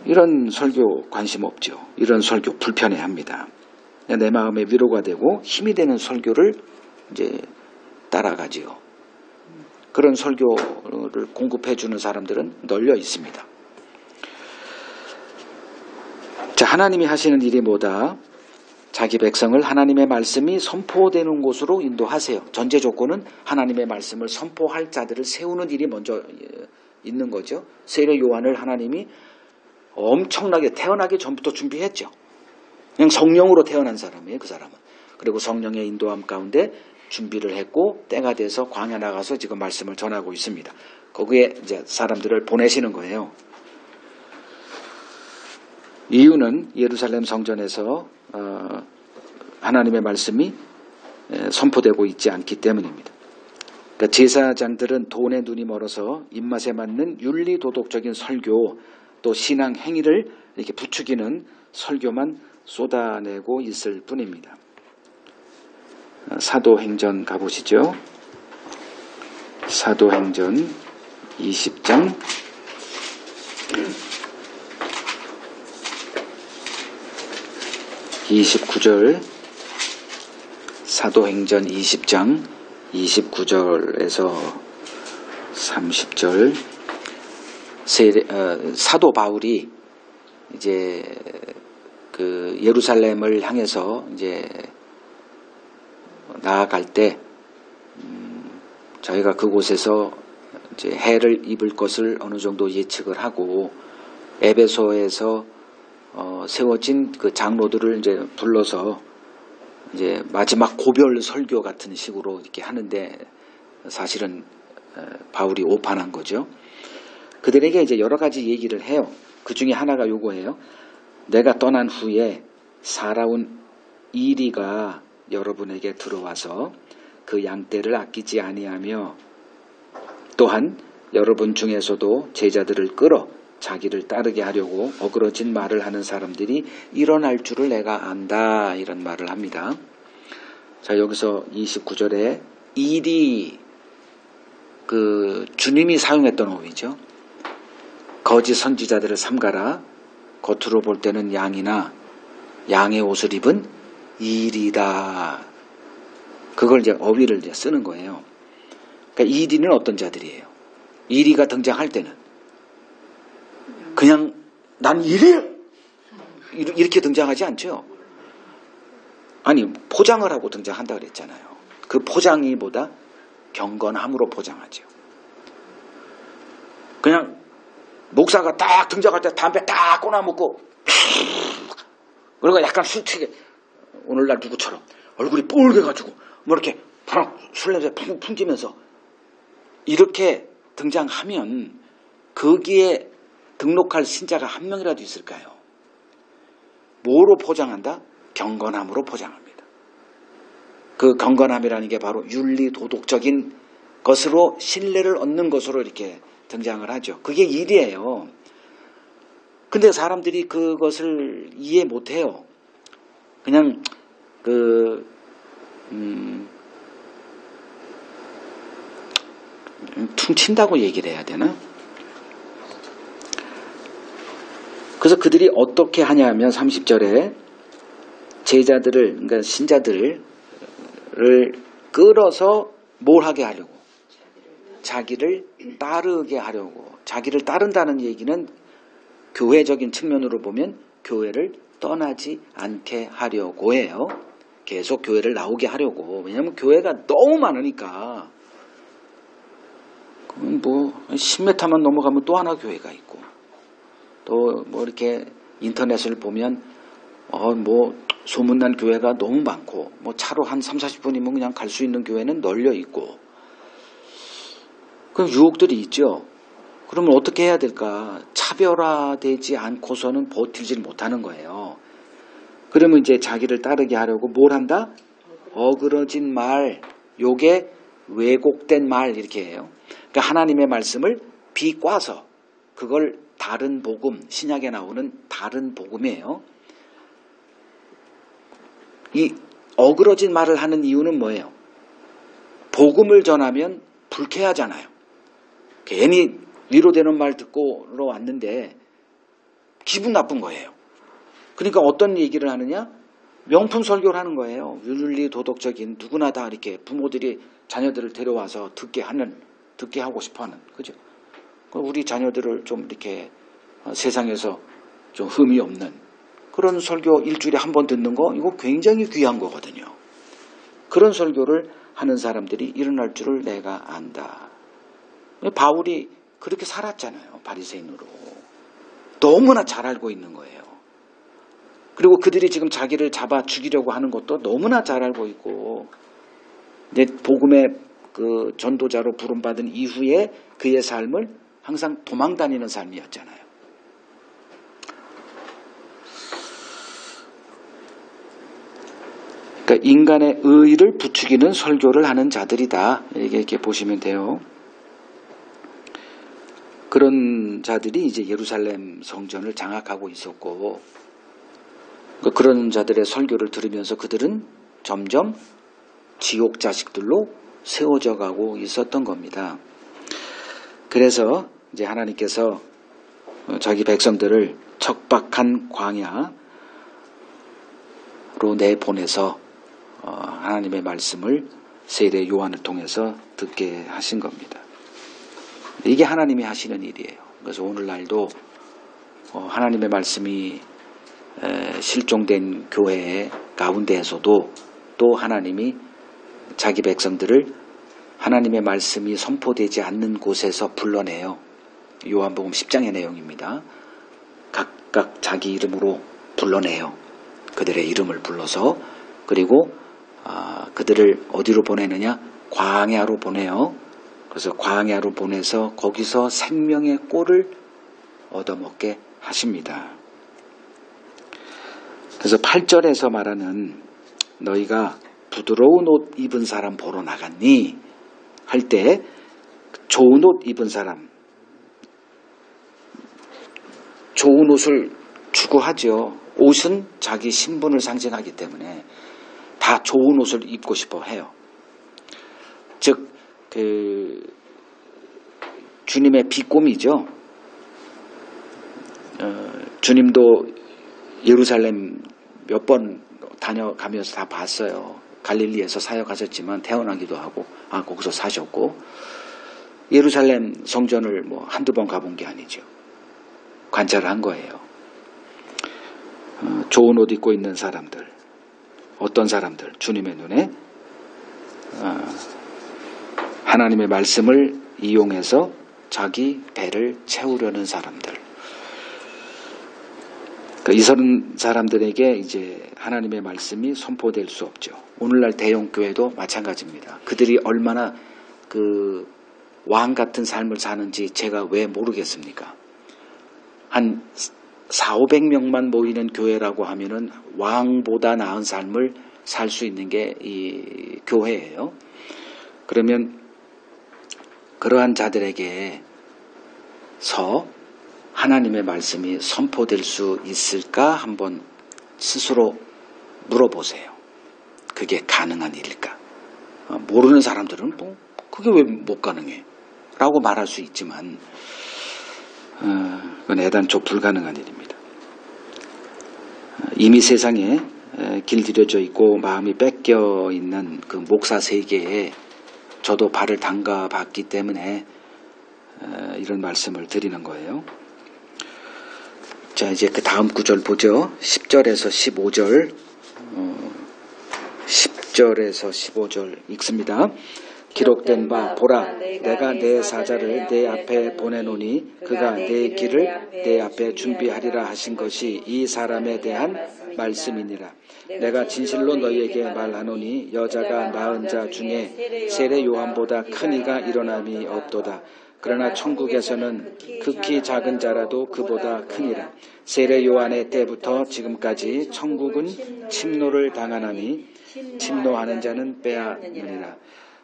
Speaker 1: 이런 설교 관심 없죠. 이런 설교 불편해합니다. 내 마음에 위로가 되고 힘이 되는 설교를 이제 따라가지요. 그런 설교를 공급해 주는 사람들은 널려 있습니다. 자, 하나님이 하시는 일이 뭐다? 자기 백성을 하나님의 말씀이 선포되는 곳으로 인도하세요. 전제 조건은 하나님의 말씀을 선포할 자들을 세우는 일이 먼저 있는 거죠. 세례 요한을 하나님이 엄청나게 태어나기 전부터 준비했죠. 그냥 성령으로 태어난 사람이에요, 그 사람은. 그리고 성령의 인도함 가운데 준비를 했고 때가 돼서 광야 나가서 지금 말씀을 전하고 있습니다. 거기에 이제 사람들을 보내시는 거예요. 이유는 예루살렘 성전에서 하나님의 말씀이 선포되고 있지 않기 때문입니다. 그러니까 제사장들은 돈에 눈이 멀어서 입맛에 맞는 윤리도덕적인 설교 또 신앙 행위를 이렇게 부추기는 설교만 쏟아내고 있을 뿐입니다. 사도행전 가보시죠. 사도행전 20장 29절, 사도행전 20장 29절에서 30절, 사도 바울이 이제 그 예루살렘을 향해서 이제 나아갈 때 저희가 그곳에서 이제 해를 입을 것을 어느 정도 예측을 하고 에베소에서 세워진 그 장로들을 이제 불러서 이제 마지막 고별 설교 같은 식으로 이렇게 하는데 사실은 바울이 오판한 거죠. 그들에게 이제 여러 가지 얘기를 해요. 그 중에 하나가 요거예요. 내가 떠난 후에 살아온 이리가 여러분에게 들어와서 그 양떼를 아끼지 아니하며 또한 여러분 중에서도 제자들을 끌어 자기를 따르게 하려고 어그러진 말을 하는 사람들이 일어날 줄을 내가 안다, 이런 말을 합니다. 자, 여기서 29절에 일이 그 주님이 사용했던 어휘죠. 거짓 선지자들을 삼가라. 겉으로 볼 때는 양이나 양의 옷을 입은 일이다. 그걸 이제 어휘를 이제 쓰는 거예요. 그러니까 일이는 어떤 자들이에요? 일이가 등장할 때는 그냥 난 일이에요 이렇게 등장하지 않죠. 아니, 포장을 하고 등장한다 그랬잖아요. 그 포장이 뭐다? 경건함으로 포장하죠. 그냥 목사가 딱 등장할 때 담배 딱 꺼내먹고 그러고 약간 술 튀게 오늘날 누구처럼 얼굴이 뻘개가지고 뭐 이렇게 술 냄새 풍기면서 이렇게 등장하면 거기에 등록할 신자가 한 명이라도 있을까요? 뭐로 포장한다? 경건함으로 포장합니다. 그 경건함이라는 게 바로 윤리도덕적인 것으로 신뢰를 얻는 것으로 이렇게 등장을 하죠. 그게 일이에요. 근데 사람들이 그것을 이해 못해요. 그냥 퉁친다고 얘기를 해야 되나? 그래서 그들이 어떻게 하냐면 30절에 제자들을, 그러니까 신자들을 끌어서 뭘 하게 하려고? 자기를 따르게 하려고. 자기를 따른다는 얘기는 교회적인 측면으로 보면 교회를 떠나지 않게 하려고 해요. 계속 교회를 나오게 하려고. 왜냐하면 교회가 너무 많으니까. 그럼 뭐 10m만 넘어가면 또 하나 교회가 있고, 또 뭐 이렇게 인터넷을 보면 뭐 소문난 교회가 너무 많고, 뭐 차로 한 30-40분이면 그냥 갈 수 있는 교회는 널려 있고, 그럼 유혹들이 있죠. 그러면 어떻게 해야 될까? 차별화되지 않고서는 버티질 못하는 거예요. 그러면 이제 자기를 따르게 하려고 뭘 한다? 어그러진 말, 요게 왜곡된 말, 이렇게 해요. 그러니까 하나님의 말씀을 비꼬아서 그걸 다른 복음, 신약에 나오는 다른 복음이에요. 이 어그러진 말을 하는 이유는 뭐예요? 복음을 전하면 불쾌하잖아요. 괜히 위로되는 말 듣고 왔는데 기분 나쁜 거예요. 그러니까 어떤 얘기를 하느냐? 명품 설교를 하는 거예요. 윤리 도덕적인, 누구나 다 이렇게 부모들이 자녀들을 데려와서 듣게 하는 듣게 하고 싶어하는, 그죠? 우리 자녀들을 좀 이렇게 세상에서 좀 흠이 없는 그런 설교 일주일에 한 번 듣는 거, 이거 굉장히 귀한 거거든요. 그런 설교를 하는 사람들이 일어날 줄을 내가 안다. 바울이 그렇게 살았잖아요. 바리새인으로. 너무나 잘 알고 있는 거예요. 그리고 그들이 지금 자기를 잡아 죽이려고 하는 것도 너무나 잘 알고 있고, 이제 복음의 그 전도자로 부름받은 이후에 그의 삶을 항상 도망다니는 삶이었잖아요. 그러니까 인간의 의의를 부추기는 설교를 하는 자들이다. 이렇게 보시면 돼요. 그런 자들이 이제 예루살렘 성전을 장악하고 있었고, 그런 자들의 설교를 들으면서 그들은 점점 지옥 자식들로 세워져 가고 있었던 겁니다. 그래서 이제 하나님께서 자기 백성들을 척박한 광야로 내보내서 하나님의 말씀을 세례 요한을 통해서 듣게 하신 겁니다. 이게 하나님이 하시는 일이에요. 그래서 오늘날도 하나님의 말씀이 실종된 교회 가운데에서도 또 하나님이 자기 백성들을 하나님의 말씀이 선포되지 않는 곳에서 불러내요. 요한복음 10장의 내용입니다. 각각 자기 이름으로 불러내요. 그들의 이름을 불러서, 그리고 그들을 어디로 보내느냐? 광야로 보내요. 그래서 광야로 보내서 거기서 생명의 꼴을 얻어먹게 하십니다. 그래서 8절에서 말하는 너희가 부드러운 옷 입은 사람 보러 나갔니? 할 때 좋은 옷 입은 사람, 좋은 옷을 추구하죠. 옷은 자기 신분을 상징하기 때문에 다 좋은 옷을 입고 싶어 해요. 즉 주님의 비꼼이죠. 주님도 예루살렘 몇 번 다녀가면서 다 봤어요. 갈릴리에서 사역하셨지만 태어나기도 하고 거기서 사셨고, 예루살렘 성전을 뭐 한두 번 가본 게 아니죠. 관찰을 한 거예요. 좋은 옷 입고 있는 사람들, 어떤 사람들, 주님의 눈에 하나님의 말씀을 이용해서 자기 배를 채우려는 사람들. 이런 사람들에게 이제 하나님의 말씀이 선포될 수 없죠. 오늘날 대형교회도 마찬가지입니다. 그들이 얼마나 그 왕 같은 삶을 사는지 제가 왜 모르겠습니까? 한 400~500명만 모이는 교회라고 하면은 왕보다 나은 삶을 살 수 있는 게 이 교회예요. 그러면 그러한 자들에게서 하나님의 말씀이 선포될 수 있을까 한번 스스로 물어보세요. 그게 가능한 일일까? 모르는 사람들은 뭐 그게 왜 못 가능해? 라고 말할 수 있지만 그건 애단초 불가능한 일입니다. 이미 세상에 길들여져 있고 마음이 뺏겨 있는 그 목사 세계에 저도 발을 담가 봤기 때문에 이런 말씀을 드리는 거예요. 자, 이제 그 다음 구절 보죠. 10절에서 15절, 10절에서 15절 읽습니다. 기록된 바 보라, 내가 내 사자를 내 앞에 보내노니 그가 내 길을 내 앞에 준비하리라 하신 것이 이 사람에 대한 말씀이니라. 내가 진실로 너희에게 말하노니 여자가 낳은 자 중에 세례 요한보다 큰 이가 일어남이 없도다. 그러나 천국에서는 극히 작은 자라도 그보다 크니라. 세례 요한의 때부터 지금까지 천국은 침노를 당하나니 침노하는 자는 빼앗느니라.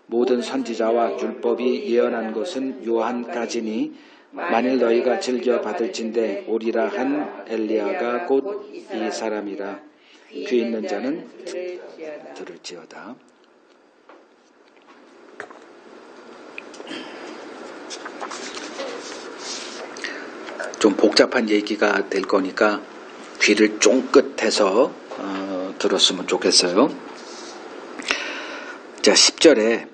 Speaker 1: 모든 선지자와 율법이 예언한 것은 요한까지니 만일 너희가 즐겨 받을진대 오리라 한 엘리야가 곧 이 사람이라. 귀 있는 자는 들을지어다. 좀 복잡한 얘기가 될 거니까 귀를 쫑긋해서 들었으면 좋겠어요. 자, 10절에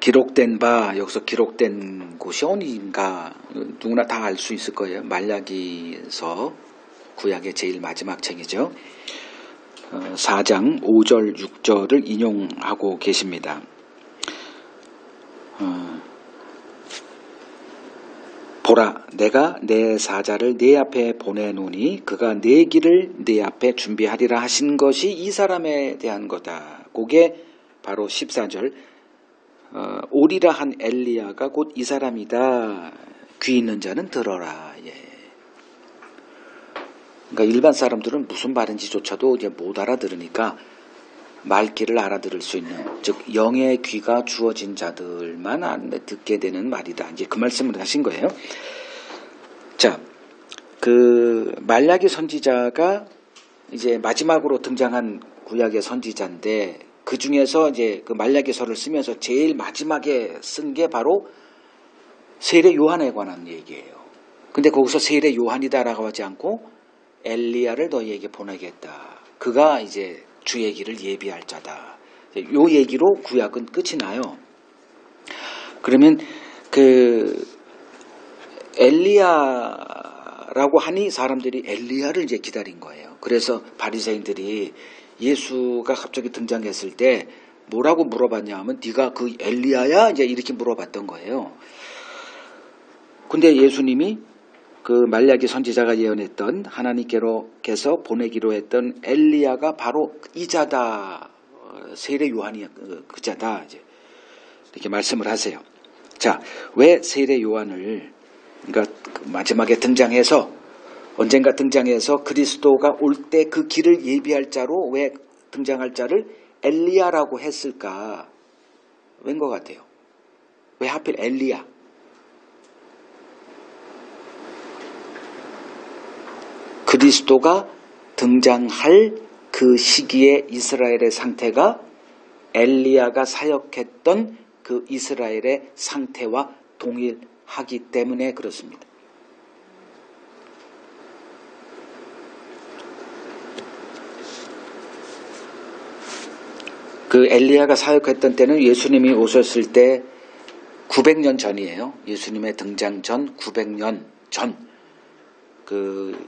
Speaker 1: 기록된 바, 여기서 기록된 곳이 어디인가 누구나 다 알 수 있을 거예요. 말라기서 구약의 제일 마지막 책이죠. 4장 5절 6절을 인용하고 계십니다. 보라, 내가 내 사자를 네 앞에 보내노니 그가 네 길을 네 앞에 준비하리라 하신 것이 이 사람에 대한 거다. 그게 바로 14절 오리라 한 엘리야가 곧 이 사람이다. 귀 있는 자는 들어라. 예. 그러니까 일반 사람들은 무슨 말인지조차도 이제 못 알아들으니까 말귀를 알아들을 수 있는, 즉 영의 귀가 주어진 자들만 듣게 되는 말이다. 이제 그 말씀을 하신 거예요. 자, 그 말라기 선지자가 이제 마지막으로 등장한 구약의 선지자인데 그 중에서 이제 그 말라기서를 쓰면서 제일 마지막에 쓴 게 바로 세례 요한에 관한 얘기예요. 근데 거기서 세례 요한이다라고 하지 않고 엘리야를 너희에게 보내겠다. 그가 이제 주의 길을 예비할 자다. 요 얘기로 구약은 끝이 나요. 그러면 그 엘리야라고 하니 사람들이 엘리야를 이제 기다린 거예요. 그래서 바리새인들이 예수가 갑자기 등장했을 때 뭐라고 물어봤냐 하면 네가 그 엘리야야? 이제 이렇게 물어봤던 거예요. 근데 예수님이 그 말라기 선지자가 예언했던 하나님께서 보내기로 했던 엘리야가 바로 이 자다. 세례 요한이 그 자다. 이제 이렇게 말씀을 하세요. 자, 왜 세례 요한을 그러니까 마지막에 등장해서 언젠가 등장해서 그리스도가 올 때 그 길을 예비할 자로 왜 등장할 자를 엘리야라고 했을까? 왠 것 같아요? 왜 하필 엘리야? 그리스도가 등장할 그 시기에 이스라엘의 상태가 엘리야가 사역했던 그 이스라엘의 상태와 동일하기 때문에 그렇습니다. 그 엘리야가 사역했던 때는 예수님이 오셨을 때 900년 전이에요. 예수님의 등장 전 900년 전 그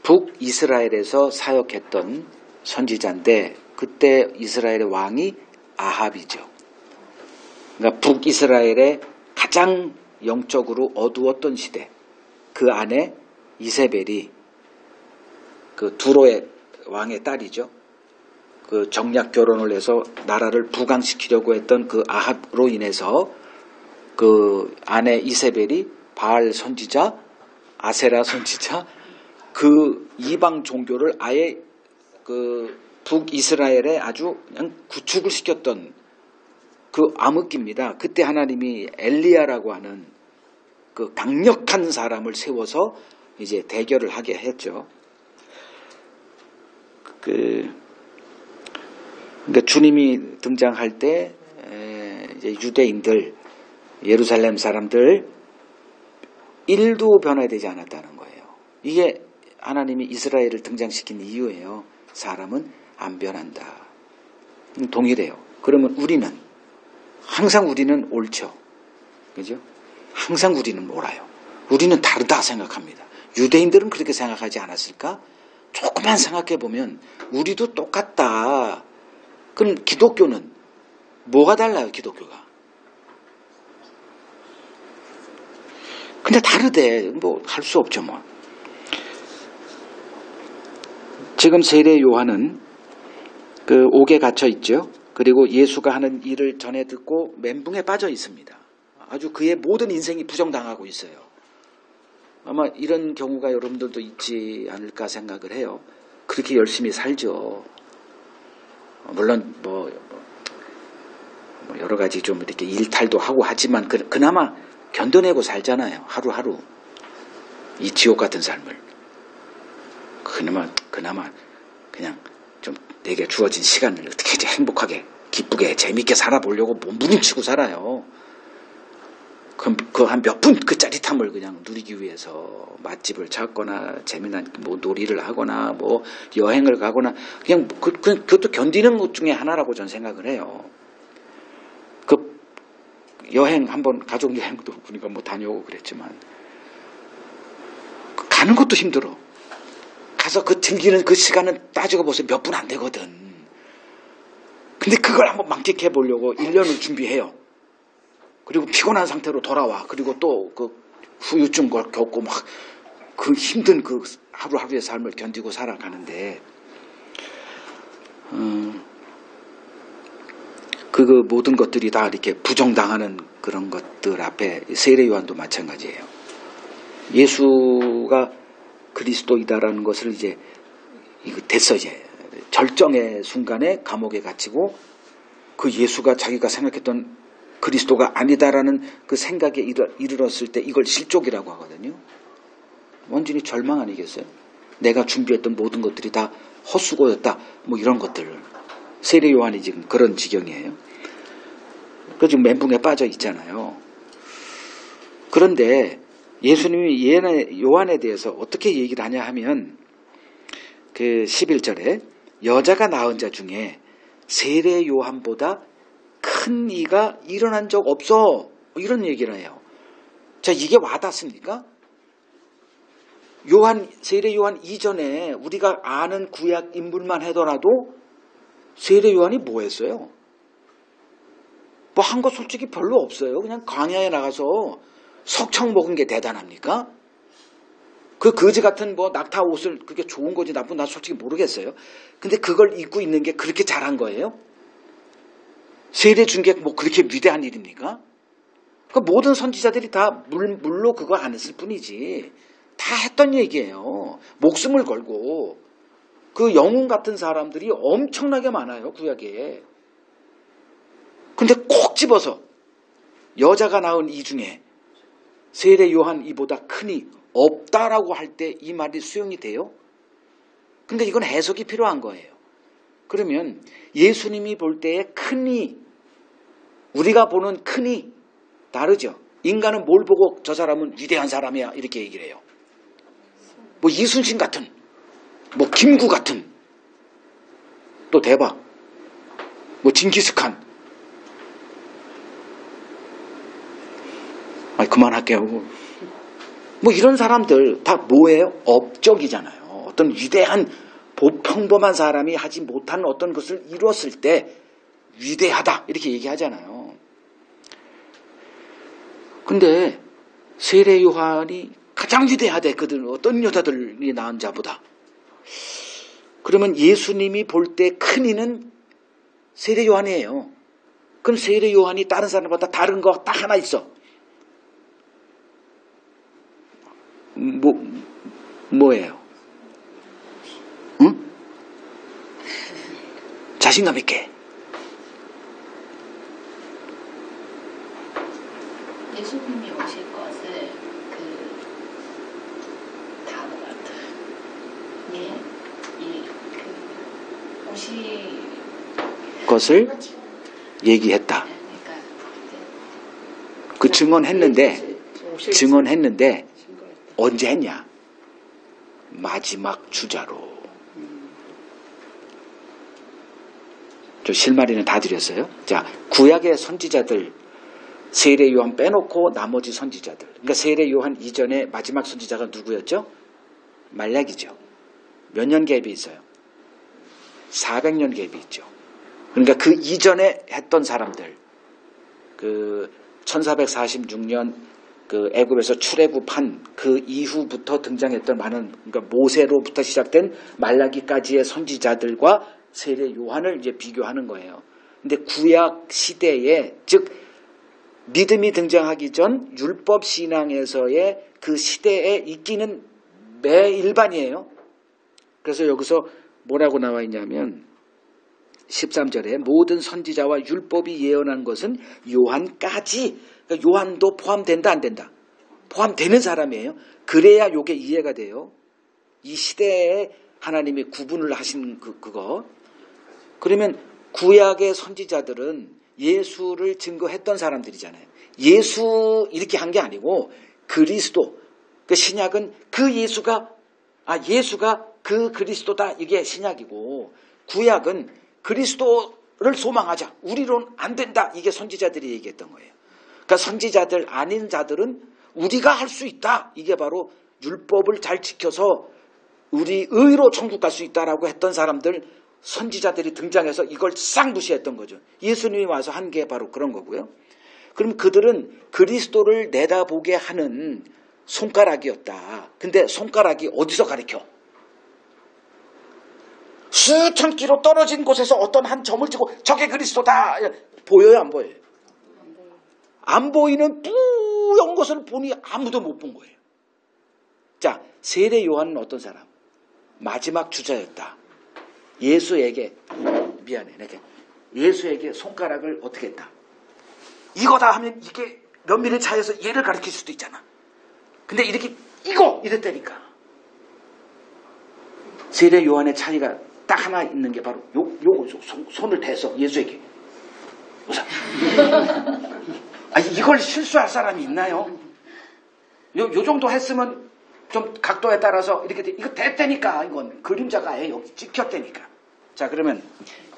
Speaker 1: 북이스라엘에서 사역했던 선지자인데 그때 이스라엘의 왕이 아합이죠. 그러니까 북이스라엘의 가장 영적으로 어두웠던 시대, 그 안에 이세벨이 그 두로의 왕의 딸이죠. 그 정략 결혼을 해서 나라를 부강시키려고 했던 그 아합으로 인해서 그 아내 이세벨이 바알 선지자, 아세라 선지자, 그 이방 종교를 아예 그 북이스라엘에 아주 그냥 구축을 시켰던 그 암흑기입니다. 그때 하나님이 엘리야라고 하는 그 강력한 사람을 세워서 이제 대결을 하게 했죠. 그러니까 주님이 등장할 때 이제 유대인들, 예루살렘 사람들 1도 변화되지 않았다는 거예요. 이게 하나님이 이스라엘을 등장시킨 이유예요. 사람은 안 변한다. 동일해요. 그러면 항상 우리는 옳죠. 그죠? 항상 우리는 옳아요. 우리는 다르다 생각합니다. 유대인들은 그렇게 생각하지 않았을까? 조금만 생각해 보면 우리도 똑같다. 그럼 기독교는 뭐가 달라요? 기독교가. 근데 다르대. 뭐 할 수 없죠 뭐. 지금 세례 요한은 그 옥에 갇혀 있죠. 그리고 예수가 하는 일을 전해 듣고 멘붕에 빠져 있습니다. 아주 그의 모든 인생이 부정당하고 있어요. 아마 이런 경우가 여러분들도 있지 않을까 생각을 해요. 그렇게 열심히 살죠. 물론 뭐 여러 가지 좀 이렇게 일탈도 하고 하지만 그나마 견뎌내고 살잖아요. 하루하루 이 지옥 같은 삶을 그나마 그냥 좀 내게 주어진 시간을 어떻게 이제 행복하게 기쁘게 재밌게 살아보려고 몸부림치고 살아요. 그 한 몇 분 그 짜릿함을 그냥 누리기 위해서 맛집을 찾거나 재미난 뭐 놀이를 하거나 뭐 여행을 가거나 그냥 그것도 견디는 것 중에 하나라고 저는 생각을 해요. 여행 한번 가족 여행도 보니까 뭐 다녀오고 그랬지만 가는 것도 힘들어. 가서 그 즐기는 그 시간은 따지고 보세요. 몇 분 안 되거든. 근데 그걸 한번 만끽해 보려고 1년을 준비해요. 그리고 피곤한 상태로 돌아와. 그리고 또 그 후유증 걸 겪고 막 그 힘든 그 하루하루의 삶을 견디고 살아가는데 그 모든 것들이 다 이렇게 부정당하는 그런 것들 앞에 세례 요한도 마찬가지예요. 예수가 그리스도이다라는 것을 이제 이거 됐어 이제 절정의 순간에 감옥에 갇히고 그 예수가 자기가 생각했던 그리스도가 아니다라는 그 생각에 이르렀을 때 이걸 실족이라고 하거든요. 완전히 절망 아니겠어요? 내가 준비했던 모든 것들이 다 헛수고였다. 뭐 이런 것들. 세례 요한이 지금 그런 지경이에요. 그 지금 멘붕에 빠져 있잖아요. 그런데 예수님이 요한에 대해서 어떻게 얘기를 하냐 하면 그 11절에 여자가 낳은 자 중에 세례 요한보다 큰 이가 일어난 적 없어. 이런 얘기를 해요. 자, 이게 와닿습니까? 세례 요한 이전에 우리가 아는 구약 인물만 하더라도 세례 요한이 뭐 했어요? 뭐 한 거 솔직히 별로 없어요. 그냥 광야에 나가서 석청 먹은 게 대단합니까? 그 거지 같은 뭐 낙타 옷을 그게 좋은 건지 나쁜 나 솔직히 모르겠어요. 근데 그걸 입고 있는 게 그렇게 잘한 거예요? 세례 준 게 뭐 그렇게 위대한 일입니까? 그 모든 선지자들이 다 물로 그거 안 했을 뿐이지 다 했던 얘기예요. 목숨을 걸고 그 영웅 같은 사람들이 엄청나게 많아요. 구약에. 근데 콕 집어서 여자가 낳은 이 중에 세례 요한 이보다 크니 없다라고 할 때 이 말이 수용이 돼요? 근데 이건 해석이 필요한 거예요. 그러면 예수님이 볼 때의 크니, 우리가 보는 크니 다르죠. 인간은 뭘 보고 저 사람은 위대한 사람이야 이렇게 얘기를 해요. 뭐 이순신 같은, 뭐 김구 같은, 또 대박, 뭐 징기스칸. 아니 그만할게요. 뭐 이런 사람들 다 뭐예요? 업적이잖아요. 어떤 위대한 평범한 사람이 하지 못한 어떤 것을 이루었을 때 위대하다 이렇게 얘기하잖아요. 근데 세례 요한이 가장 위대하대. 그들 어떤 여자들이 낳은 자보다. 그러면 예수님이 볼 때 큰 이는 세례 요한이에요. 그럼 세례 요한이 다른 사람보다 다른 거 딱 하나 있어. 뭐예요? 응? 자신감 있게.
Speaker 2: 예수님이 오실 것을 오실
Speaker 1: 것을 얘기했다. 그 증언했는데 언제 했냐? 마지막 주자로. 저 실마리는 다 드렸어요. 자, 구약의 선지자들 세례 요한 빼놓고 나머지 선지자들. 그러니까 세례 요한 이전에 마지막 선지자가 누구였죠? 말라기죠. 몇 년 갭이 있어요? 400년 갭이 있죠. 그러니까 그 이전에 했던 사람들, 그 1446년 그 애굽에서 출애굽한 그 이후부터 등장했던 많은, 그러니까 모세로부터 시작된 말라기까지의 선지자들과 세례 요한을 이제 비교하는 거예요. 근데 구약 시대에, 즉 믿음이 등장하기 전 율법 신앙에서의 그 시대에 있기는 매일반이에요. 그래서 여기서 뭐라고 나와 있냐면 13절에 모든 선지자와 율법이 예언한 것은 요한까지, 그러니까 요한도 포함된다 안 된다? 포함되는 사람이에요. 그래야 이게 이해가 돼요. 이 시대에 하나님이 구분을 하신 그거. 그러면 구약의 선지자들은 예수를 증거했던 사람들이잖아요. 예수 이렇게 한 게 아니고 그리스도, 그 신약은 그 예수가 그 그리스도다, 이게 신약이고, 구약은 그리스도를 소망하자, 우리로는 안 된다, 이게 선지자들이 얘기했던 거예요. 그러니까 선지자들 아닌 자들은 우리가 할 수 있다. 이게 바로 율법을 잘 지켜서 우리 의로 천국 갈 수 있다라고 했던 사람들, 선지자들이 등장해서 이걸 싹 무시했던 거죠. 예수님이 와서 한 게 바로 그런 거고요. 그럼 그들은 그리스도를 내다보게 하는 손가락이었다. 근데 손가락이 어디서 가리켜? 수천 킬로 떨어진 곳에서 어떤 한 점을 찍고 저게 그리스도다. 보여요, 안 보여요? 안 보이는 뿌연 것을 보니 아무도 못 본 거예요. 자, 세례 요한은 어떤 사람? 마지막 주자였다. 예수에게, 미안해, 내게 예수에게 손가락을 어떻게 했다? 이거다 하면 이게 면밀히 차여서 얘를 가리킬 수도 있잖아. 근데 이렇게 이거 이랬다니까. 세례 요한의 차이가 딱 하나 있는 게 바로 요거 손을 대서 예수에게. 이걸 실수할 사람이 있나요? 요 정도 했으면 좀 각도에 따라서 이렇게 이거 됐다니까. 이건 그림자가 여기 찍혔다니까. 자, 그러면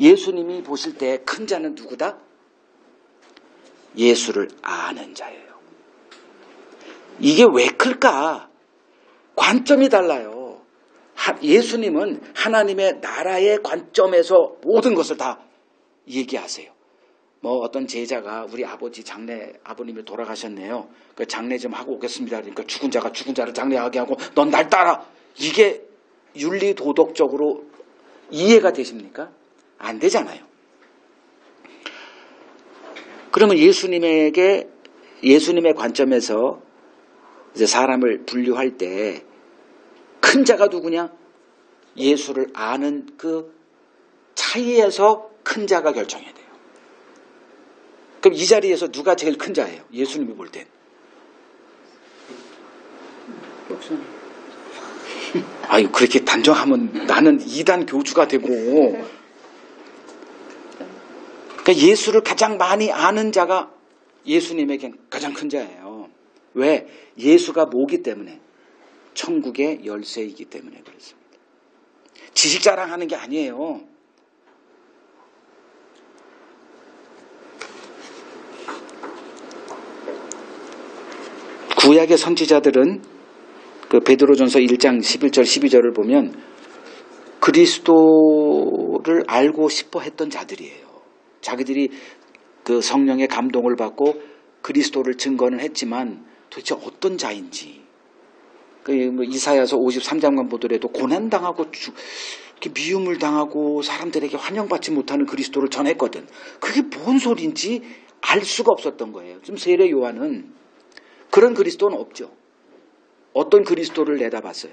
Speaker 1: 예수님이 보실 때 큰 자는 누구다? 예수를 아는 자예요. 이게 왜 클까? 관점이 달라요. 예수님은 하나님의 나라의 관점에서 모든 것을 다 얘기하세요. 뭐 어떤 제자가 우리 아버지 아버님이 돌아가셨네요. 그 장례 좀 하고 오겠습니다. 그러니까 죽은 자가 죽은 자를 장례하게 하고 넌 날 따라. 이게 윤리 도덕적으로 이해가 되십니까? 안 되잖아요. 그러면 예수님의 관점에서 이제 사람을 분류할 때 큰 자가 누구냐? 예수를 아는 그 차이에서 큰 자가 결정해야 돼요. 그럼 이 자리에서 누가 제일 큰 자예요? 예수님이 볼 땐. 아유, 그렇게 단정하면 나는 2단 교주가 되고. 그러니까 예수를 가장 많이 아는 자가 예수님에겐 가장 큰 자예요. 왜? 예수가 뭐기 때문에? 천국의 열쇠이기 때문에 그렇습니다. 지식 자랑하는 게 아니에요. 구약의 선지자들은 그 베드로전서 1장 11절 12절을 보면 그리스도를 알고 싶어 했던 자들이에요. 자기들이 그 성령의 감동을 받고 그리스도를 증거는 했지만 도대체 어떤 자인지. 그 이사야서 53장만 보더라도 고난당하고 이렇게 미움을 당하고 사람들에게 환영받지 못하는 그리스도를 전했거든. 그게 뭔 소린지 알 수가 없었던 거예요. 지금 세례 요한은 그런 그리스도는 없죠. 어떤 그리스도를 내다봤어요?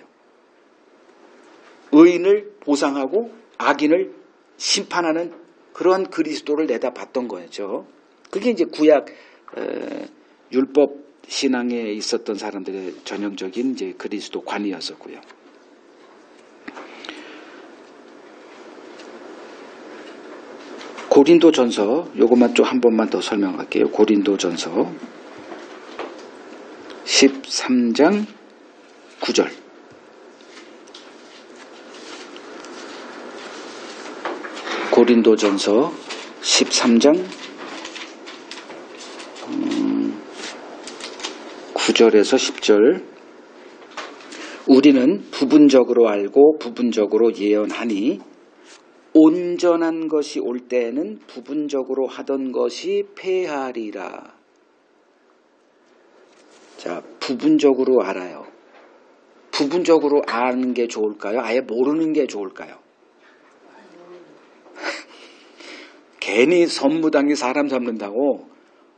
Speaker 1: 의인을 보상하고 악인을 심판하는 그러한 그리스도를 내다봤던 거죠. 그게 이제 구약 율법 신앙에 있었던 사람들의 전형적인 이제 그리스도관이었었고요. 고린도전서 요것만 좀 한 번만 더 설명할게요. 고린도전서 13장 9절. 고린도전서 13장 9절에서 10절. 우리는 부분적으로 알고 부분적으로 예언하니 온전한 것이 올 때에는 부분적으로 하던 것이 패하리라. 자, 부분적으로 알아요. 부분적으로 아는 게 좋을까요? 아예 모르는 게 좋을까요? 괜히 선무당이 사람 잡는다고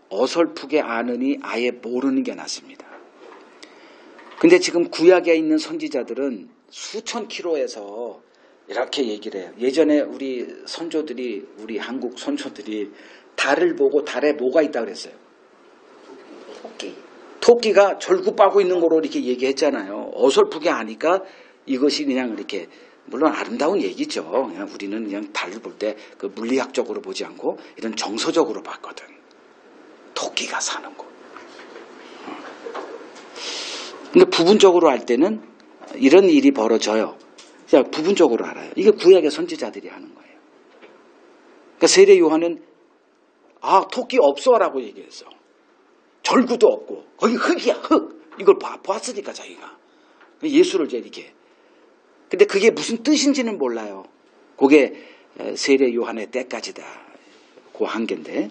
Speaker 1: 어설프게 아느니 아예 모르는 게 낫습니다. 근데 지금 구약에 있는 선지자들은 수천 킬로에서 이렇게 얘기를 해요. 예전에 우리 선조들이, 우리 한국 선조들이 달을 보고 달에 뭐가 있다 그랬어요? 토끼가 절구 빠고 있는 거로 이렇게 얘기했잖아요. 어설프게 아니까 이것이 그냥 이렇게, 물론 아름다운 얘기죠. 그냥 우리는 그냥 달을 볼 때 그 물리학적으로 보지 않고 이런 정서적으로 봤거든. 토끼가 사는 곳. 근데 부분적으로 알 때는 이런 일이 벌어져요. 자, 부분적으로 알아요. 이게 구약의 선지자들이 하는 거예요. 그러니까 세례 요한은 토끼 없어라고 얘기했어. 절구도 없고 거기 흙이야, 흙. 이걸 보았으니까 자기가 예수를 이제 이렇게. 근데 그게 무슨 뜻인지는 몰라요. 그게 세례 요한의 때까지다. 그 한계인데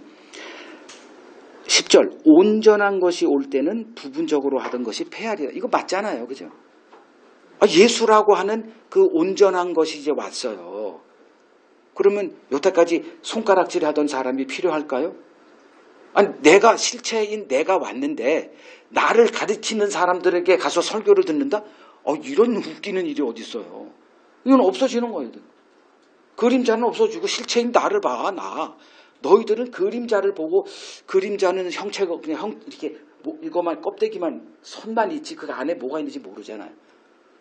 Speaker 1: 10절 온전한 것이 올 때는 부분적으로 하던 것이 폐하리라. 이거 맞잖아요, 그죠? 예수라고 하는 그 온전한 것이 이제 왔어요. 그러면 여태까지 손가락질 하던 사람이 필요할까요? 아니, 내가 실체인 내가 왔는데 나를 가르치는 사람들에게 가서 설교를 듣는다? 이런 웃기는 일이 어디 있어요? 이건 없어지는 거예요. 그림자는 없어지고 실체인 나를 봐, 나. 너희들은 그림자를 보고 그림자는 형체가 그냥 이렇게 이거만 껍데기만 선만 있지 그 안에 뭐가 있는지 모르잖아요.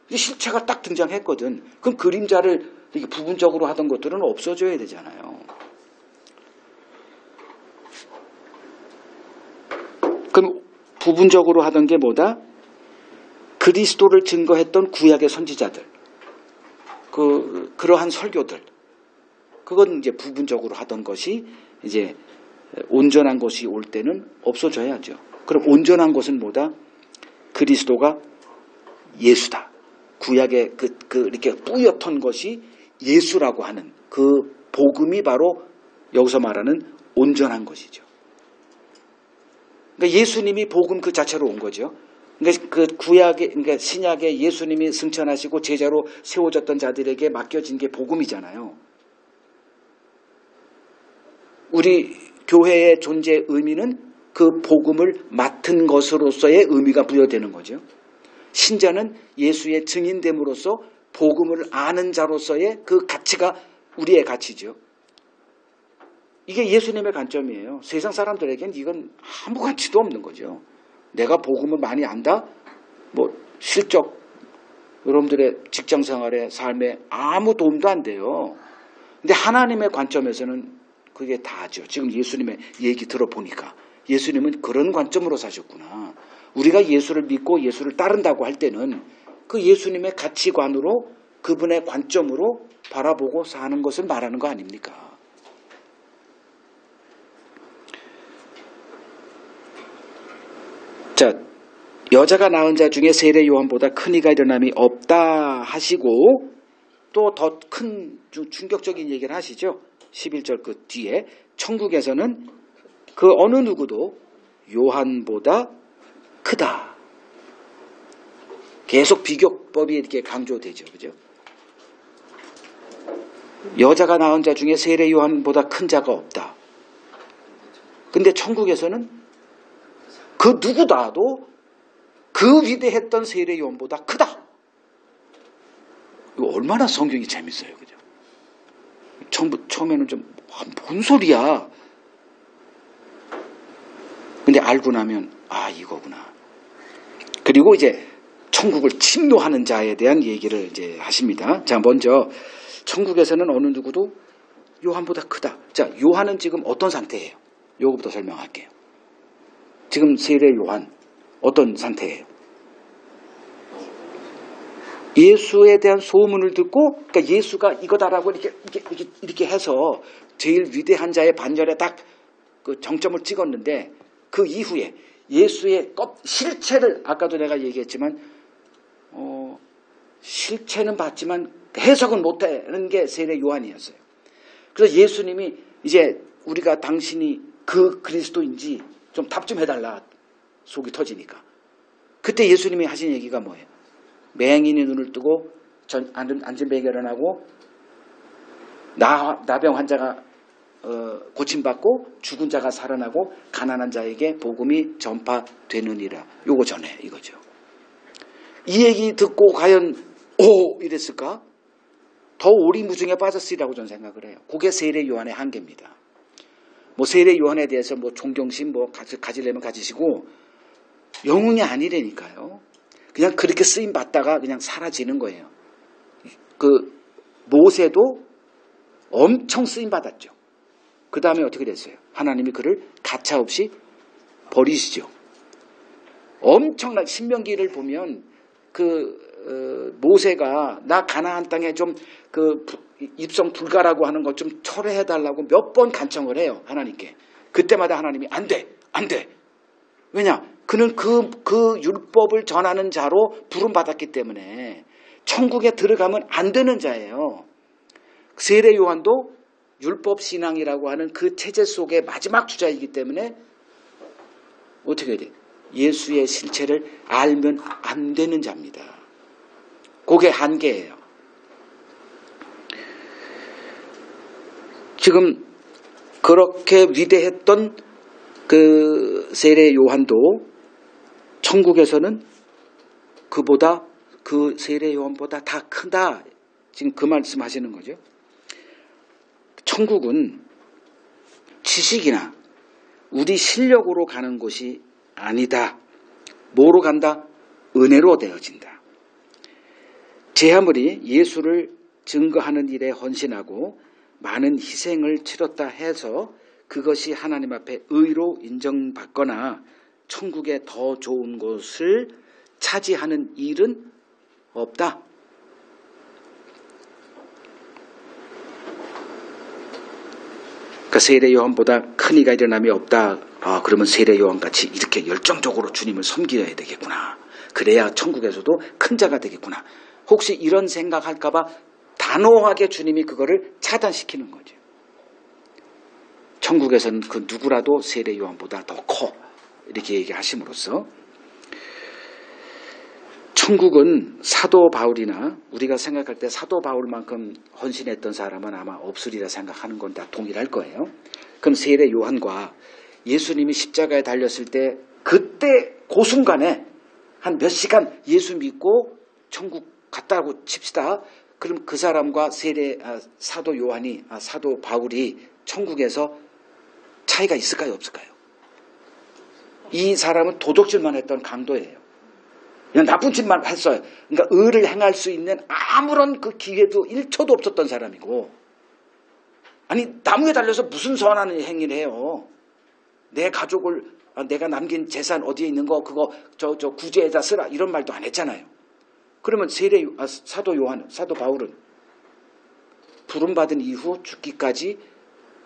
Speaker 1: 실체가 딱 등장했거든. 그럼 그림자를 이렇게 부분적으로 하던 것들은 없어져야 되잖아요. 그럼 부분적으로 하던 게 뭐다? 그리스도를 증거했던 구약의 선지자들, 그러한 설교들, 그건 이제 부분적으로 하던 것이 이제 온전한 것이 올 때는 없어져야죠. 그럼 온전한 것은 뭐다? 그리스도가 예수다. 구약의 이렇게 뿌옇던 것이 예수라고 하는 그 복음이 바로 여기서 말하는 온전한 것이죠. 그러니까 예수님이 복음 그 자체로 온 거죠. 그러니까 그 그러니까 신약에 예수님이 승천하시고 제자로 세워졌던 자들에게 맡겨진 게 복음이잖아요. 우리 교회의 존재의 의미는 그 복음을 맡은 것으로서의 의미가 부여되는 거죠. 신자는 예수의 증인됨으로써 복음을 아는 자로서의 그 가치가 우리의 가치죠. 이게 예수님의 관점이에요. 세상 사람들에겐 이건 아무 가치도 없는 거죠. 내가 복음을 많이 안다? 뭐 실적 여러분들의 직장생활의 삶에 아무 도움도 안 돼요. 근데 하나님의 관점에서는 그게 다죠. 지금 예수님의 얘기 들어보니까 예수님은 그런 관점으로 사셨구나. 우리가 예수를 믿고 예수를 따른다고 할 때는 그 예수님의 가치관으로 그분의 관점으로 바라보고 사는 것을 말하는 거 아닙니까? 자, 여자가 낳은 자 중에 세례 요한보다 큰 이가 일어남이 없다 하시고 또 더 큰 충격적인 얘기를 하시죠. 11절 그 뒤에 천국에서는 그 어느 누구도 요한보다 크다. 계속 비교법이 이렇게 강조되죠. 그죠? 여자가 낳은 자 중에 세례 요한보다 큰 자가 없다. 근데 천국에서는 그 누구다도 그 위대했던 세례 요한보다 크다. 이거 얼마나 성경이 재밌어요. 그죠? 처음에는 좀, 뭔 소리야. 근데 알고 나면, 이거구나. 그리고 이제 천국을 침노하는 자에 대한 얘기를 이제 하십니다. 자, 먼저, 천국에서는 어느 누구도 요한보다 크다. 자, 요한은 지금 어떤 상태예요? 요거부터 설명할게요. 지금 세례 요한, 어떤 상태예요? 예수에 대한 소문을 듣고, 그러니까 예수가 이거다라고 이렇게 해서 제일 위대한 자의 반열에 딱 그 정점을 찍었는데, 그 이후에 예수의 실체를 아까도 내가 얘기했지만 실체는 봤지만 해석은 못하는 게 세례 요한이었어요. 그래서 예수님이 이제 우리가 당신이 그 그리스도인지 좀 답 좀 해달라. 속이 터지니까. 그때 예수님이 하신 얘기가 뭐예요? 맹인이 눈을 뜨고 앉은 배 일어나고 나병 환자가 고침받고 죽은 자가 살아나고 가난한 자에게 복음이 전파되느니라. 요거 전에 이거죠. 이 얘기 듣고 과연 이랬을까? 더 오리무중에 빠졌으리라고 저는 생각을 해요. 그게 세례 요한의 한계입니다. 뭐 세례 요한에 대해서 뭐 존경심 가지려면 가지시고 영웅이 아니라니까요. 그냥 그렇게 쓰임 받다가 그냥 사라지는 거예요. 그 모세도 엄청 쓰임 받았죠. 그 다음에 어떻게 됐어요? 하나님이 그를 가차없이 버리시죠. 엄청난 신명기를 보면 모세가 나 가나안 땅에 좀 입성 불가라고 하는 것 좀 철회해달라고 몇 번 간청을 해요. 하나님께. 그때마다 하나님이 안 돼. 왜냐? 그는 그 율법을 전하는 자로 부름받았기 때문에 천국에 들어가면 안 되는 자예요. 세례 요한도 율법 신앙이라고 하는 그 체제 속의 마지막 주자이기 때문에 어떻게 해야 돼? 예수의 실체를 알면 안 되는 자입니다. 그게 한계예요. 지금 그렇게 위대했던 그 세례 요한도 천국에서는 그 세례 요한보다 다 크다. 지금 그 말씀 하시는 거죠. 천국은 지식이나 우리 실력으로 가는 곳이 아니다. 뭐로 간다? 은혜로 되어진다. 제 아무리 예수를 증거하는 일에 헌신하고 많은 희생을 치렀다 해서 그것이 하나님 앞에 의로 인정받거나 천국에 더 좋은 곳을 차지하는 일은 없다. 그러니까 세례 요한보다 큰 이가 일어남이 없다. 그러면 세례 요한같이 이렇게 열정적으로 주님을 섬겨야 되겠구나. 그래야 천국에서도 큰 자가 되겠구나. 혹시 이런 생각할까 봐 단호하게 주님이 그거를 차단시키는 거죠. 천국에서는 그 누구라도 세례 요한보다 더 커. 이렇게 얘기하심으로써 천국은 사도 바울이나 우리가 생각할 때 사도 바울만큼 헌신했던 사람은 아마 없으리라 생각하는 건 다 동일할 거예요. 그럼 세례 요한과 예수님이 십자가에 달렸을 때 그때 그 순간에 한 몇 시간 예수 믿고 천국 갔다고 칩시다. 그럼 그 사람과 사도 요한이 사도 바울이 천국에서 차이가 있을까요? 없을까요? 이 사람은 도둑질만 했던 강도예요. 그냥 나쁜 짓만 했어요. 그러니까 의를 행할 수 있는 아무런 그 기회도 1초도 없었던 사람이고, 아니 나무에 달려서 무슨 선한 행위를 해요. 내 가족을 내가 남긴 재산 어디에 있는 거 그거 저 구제에다 쓰라 이런 말도 안 했잖아요. 그러면 사도 요한, 사도 바울은 부름받은 이후 죽기까지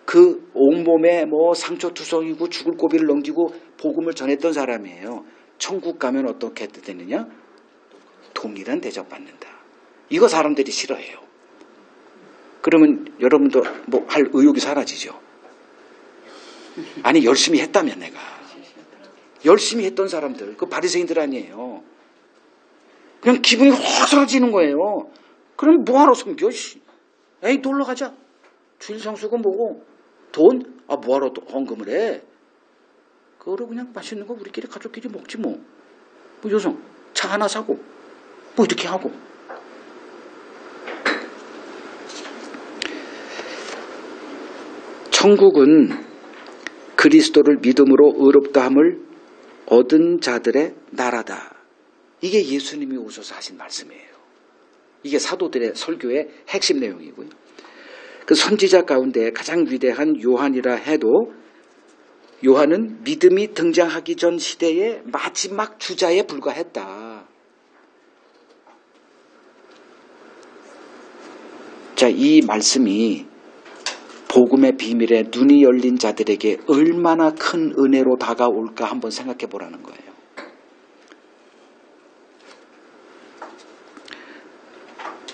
Speaker 1: 그 온몸에 상처투성이고 죽을 고비를 넘기고 복음을 전했던 사람이에요. 천국 가면 어떻게 되느냐? 동일한 대접받는다. 이거 사람들이 싫어해요. 그러면 여러분도 할 의욕이 사라지죠. 아니 열심히 했다면 내가. 열심히 했던 사람들, 그 바리새인들 아니에요. 그냥 기분이 확 사라지는 거예요. 그럼 뭐하러 섬겨? 에이 놀러 가자. 주일 성수고 뭐고. 돈? 뭐하러 또 헌금을 해? 그거를 그냥 맛있는 거 우리끼리 가족끼리 먹지 뭐. 요즘 차 하나 사고 이렇게 하고. 천국은 그리스도를 믿음으로 의롭다함을 얻은 자들의 나라다. 이게 예수님이 오셔서 하신 말씀이에요. 이게 사도들의 설교의 핵심 내용이고요. 그 선지자 가운데 가장 위대한 요한이라 해도 요한은 믿음이 등장하기 전 시대의 마지막 주자에 불과했다. 자, 이 말씀이 복음의 비밀에 눈이 열린 자들에게 얼마나 큰 은혜로 다가올까 한번 생각해 보라는 거예요.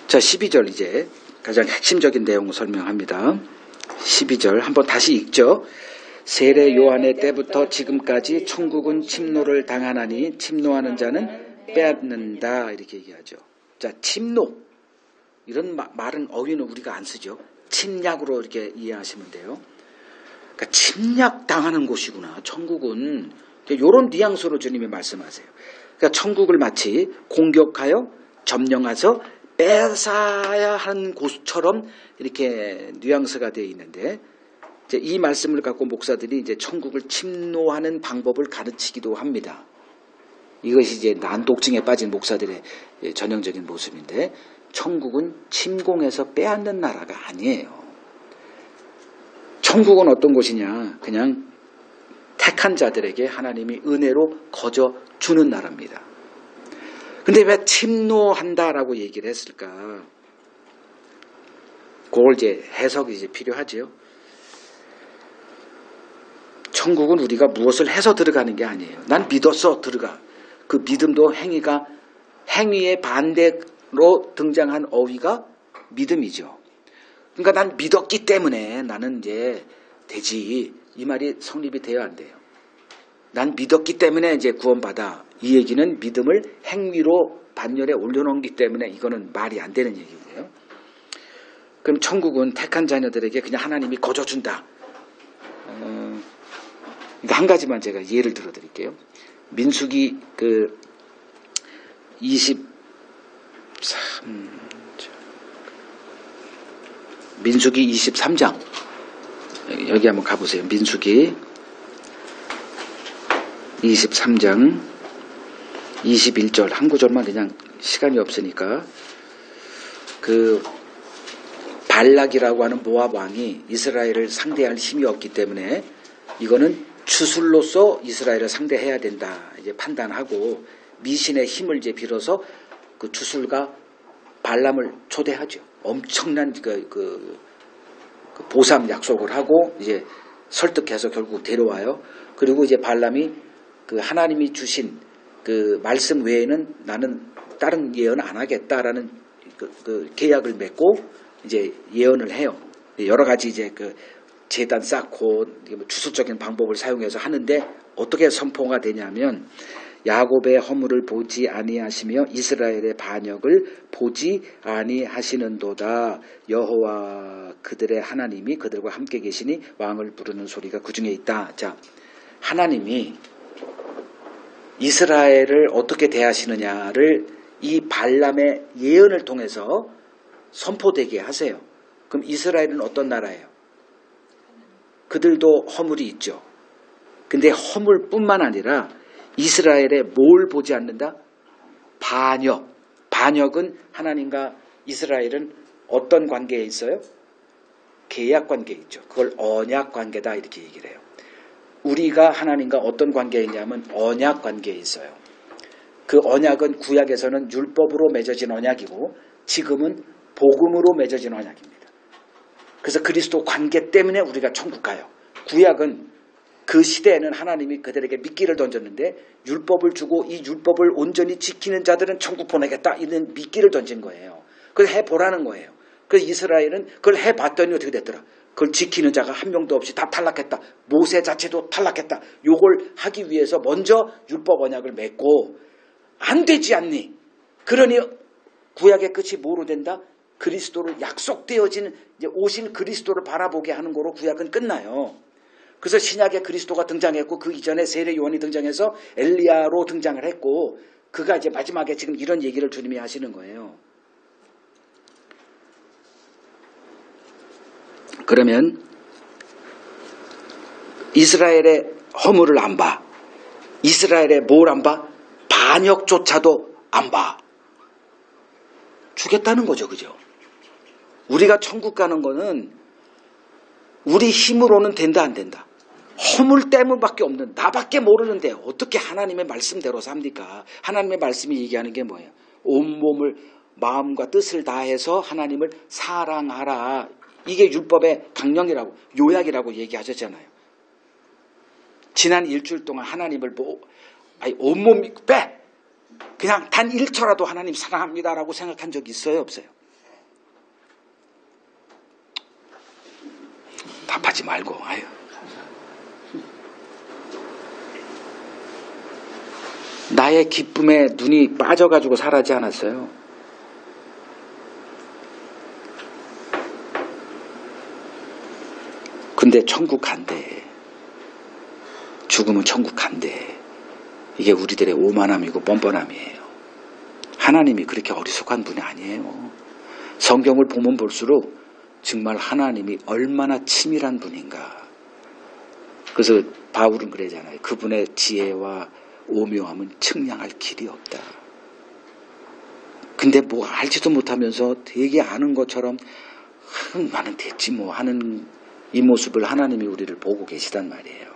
Speaker 1: 자, 12절 이제 가장 핵심적인 내용을 설명합니다. 12절 한번 다시 읽죠. 세례 요한의 때부터 지금까지 천국은 침노를 당하나니 침노하는 자는 빼앗는다. 이렇게 얘기하죠. 자, 침노. 이런 말은 어휘는 우리가 안 쓰죠. 침략으로 이렇게 이해하시면 돼요. 그러니까 침략당하는 곳이구나. 천국은. 이런 뉘앙스로 주님이 말씀하세요. 그러니까 천국을 마치 공격하여 점령해서 뺏어야 하는 곳처럼 이렇게 뉘앙스가 되어 있는데, 이제 이 말씀을 갖고 목사들이 이제 천국을 침노하는 방법을 가르치기도 합니다. 이것이 이제 난독증에 빠진 목사들의 전형적인 모습인데, 천국은 침공해서 빼앗는 나라가 아니에요. 천국은 어떤 곳이냐? 그냥 택한 자들에게 하나님이 은혜로 거저 주는 나라입니다. 근데 왜 침노한다라고 얘기를 했을까? 그걸 이제 해석이 이제 필요하지요. 천국은 우리가 무엇을 해서 들어가는 게 아니에요. 난 믿었어 들어가. 그 믿음도 행위의 반대로 등장한 어휘가 믿음이죠. 그러니까 난 믿었기 때문에 나는 이제 되지. 이 말이 성립이 돼야 안 돼요. 난 믿었기 때문에 이제 구원받아. 이 얘기는 믿음을 행위로 반열에 올려놓기 때문에 이거는 말이 안 되는 얘기고요. 그럼 천국은 택한 자녀들에게 그냥 하나님이 거저준다. 그러니까 한 가지만 제가 예를 들어 드릴게요. 민수기 23장 여기 한번 가보세요. 민수기 23장 21절 한 구절만 그냥 시간이 없으니까 발락이라고 하는 모압 왕이 이스라엘을 상대할 힘이 없기 때문에 이거는 추술로서 이스라엘을 상대해야 된다 이제 판단하고 미신의 힘을 이제 빌어서 그 추술과 발람을 초대하죠. 엄청난 그 보상 약속을 하고 이제 설득해서 결국 데려와요. 그리고 이제 발람이 그 하나님이 주신 그 말씀 외에는 나는 다른 예언 안 하겠다라는 그 계약을 맺고 이제 예언을 해요. 여러 가지 이제 그 제단 쌓고 주술적인 방법을 사용해서 하는데 어떻게 선포가 되냐면 야곱의 허물을 보지 아니하시며 이스라엘의 반역을 보지 아니하시는도다. 여호와 그들의 하나님이 그들과 함께 계시니 왕을 부르는 소리가 그 중에 있다. 자, 하나님이 이스라엘을 어떻게 대하시느냐를 이 발람의 예언을 통해서 선포되게 하세요. 그럼 이스라엘은 어떤 나라예요? 그들도 허물이 있죠. 근데 허물뿐만 아니라 이스라엘에 뭘 보지 않는다? 반역. 반역은 하나님과 이스라엘은 어떤 관계에 있어요? 계약 관계에 있죠. 그걸 언약 관계다 이렇게 얘기를 해요. 우리가 하나님과 어떤 관계에 있냐면 언약 관계에 있어요. 그 언약은 구약에서는 율법으로 맺어진 언약이고 지금은 복음으로 맺어진 언약입니다. 그래서 그리스도 관계 때문에 우리가 천국 가요. 구약은 그 시대에는 하나님이 그들에게 미끼를 던졌는데 율법을 주고 이 율법을 온전히 지키는 자들은 천국 보내겠다 이런 미끼를 던진 거예요. 그걸 해보라는 거예요. 그래서 이스라엘은 그걸 해봤더니 어떻게 됐더라. 그걸 지키는 자가 한 명도 없이 다 탈락했다. 모세 자체도 탈락했다. 요걸 하기 위해서 먼저 율법 언약을 맺고 안 되지 않니? 그러니 구약의 끝이 뭐로 된다? 그리스도를 약속되어진 이제 오신 그리스도를 바라보게 하는 거로 구약은 끝나요. 그래서 신약에 그리스도가 등장했고 그 이전에 세례 요한이 등장해서 엘리야로 등장을 했고 그가 이제 마지막에 지금 이런 얘기를 주님이 하시는 거예요. 그러면 이스라엘의 허물을 안 봐. 이스라엘의 뭘 안 봐? 반역조차도 안 봐. 주겠다는 거죠. 그죠? 우리가 천국 가는 거는 우리 힘으로는 된다 안 된다. 허물 때문밖에 없는 나밖에 모르는데 어떻게 하나님의 말씀대로 삽니까? 하나님의 말씀이 얘기하는 게 뭐예요? 온몸을 마음과 뜻을 다해서 하나님을 사랑하라. 이게 율법의 강령이라고 요약이라고 얘기하셨잖아요. 지난 일주일 동안 하나님을 온몸 빼! 그냥 단 1초라도 하나님 사랑합니다라고 생각한 적 있어요? 없어요? 답하지 말고 아유. 나의 기쁨에 눈이 빠져가지고 살아지 않았어요. 근데 천국 간대. 죽으면 천국 간대. 이게 우리들의 오만함이고 뻔뻔함이에요. 하나님이 그렇게 어리석은 분이 아니에요. 성경을 보면 볼수록 정말 하나님이 얼마나 치밀한 분인가. 그래서 바울은 그러잖아요. 그분의 지혜와 오묘함은 측량할 길이 없다. 근데 뭐 알지도 못하면서 되게 아는 것처럼 나는 됐지 뭐 하는 이 모습을 하나님이 우리를 보고 계시단 말이에요.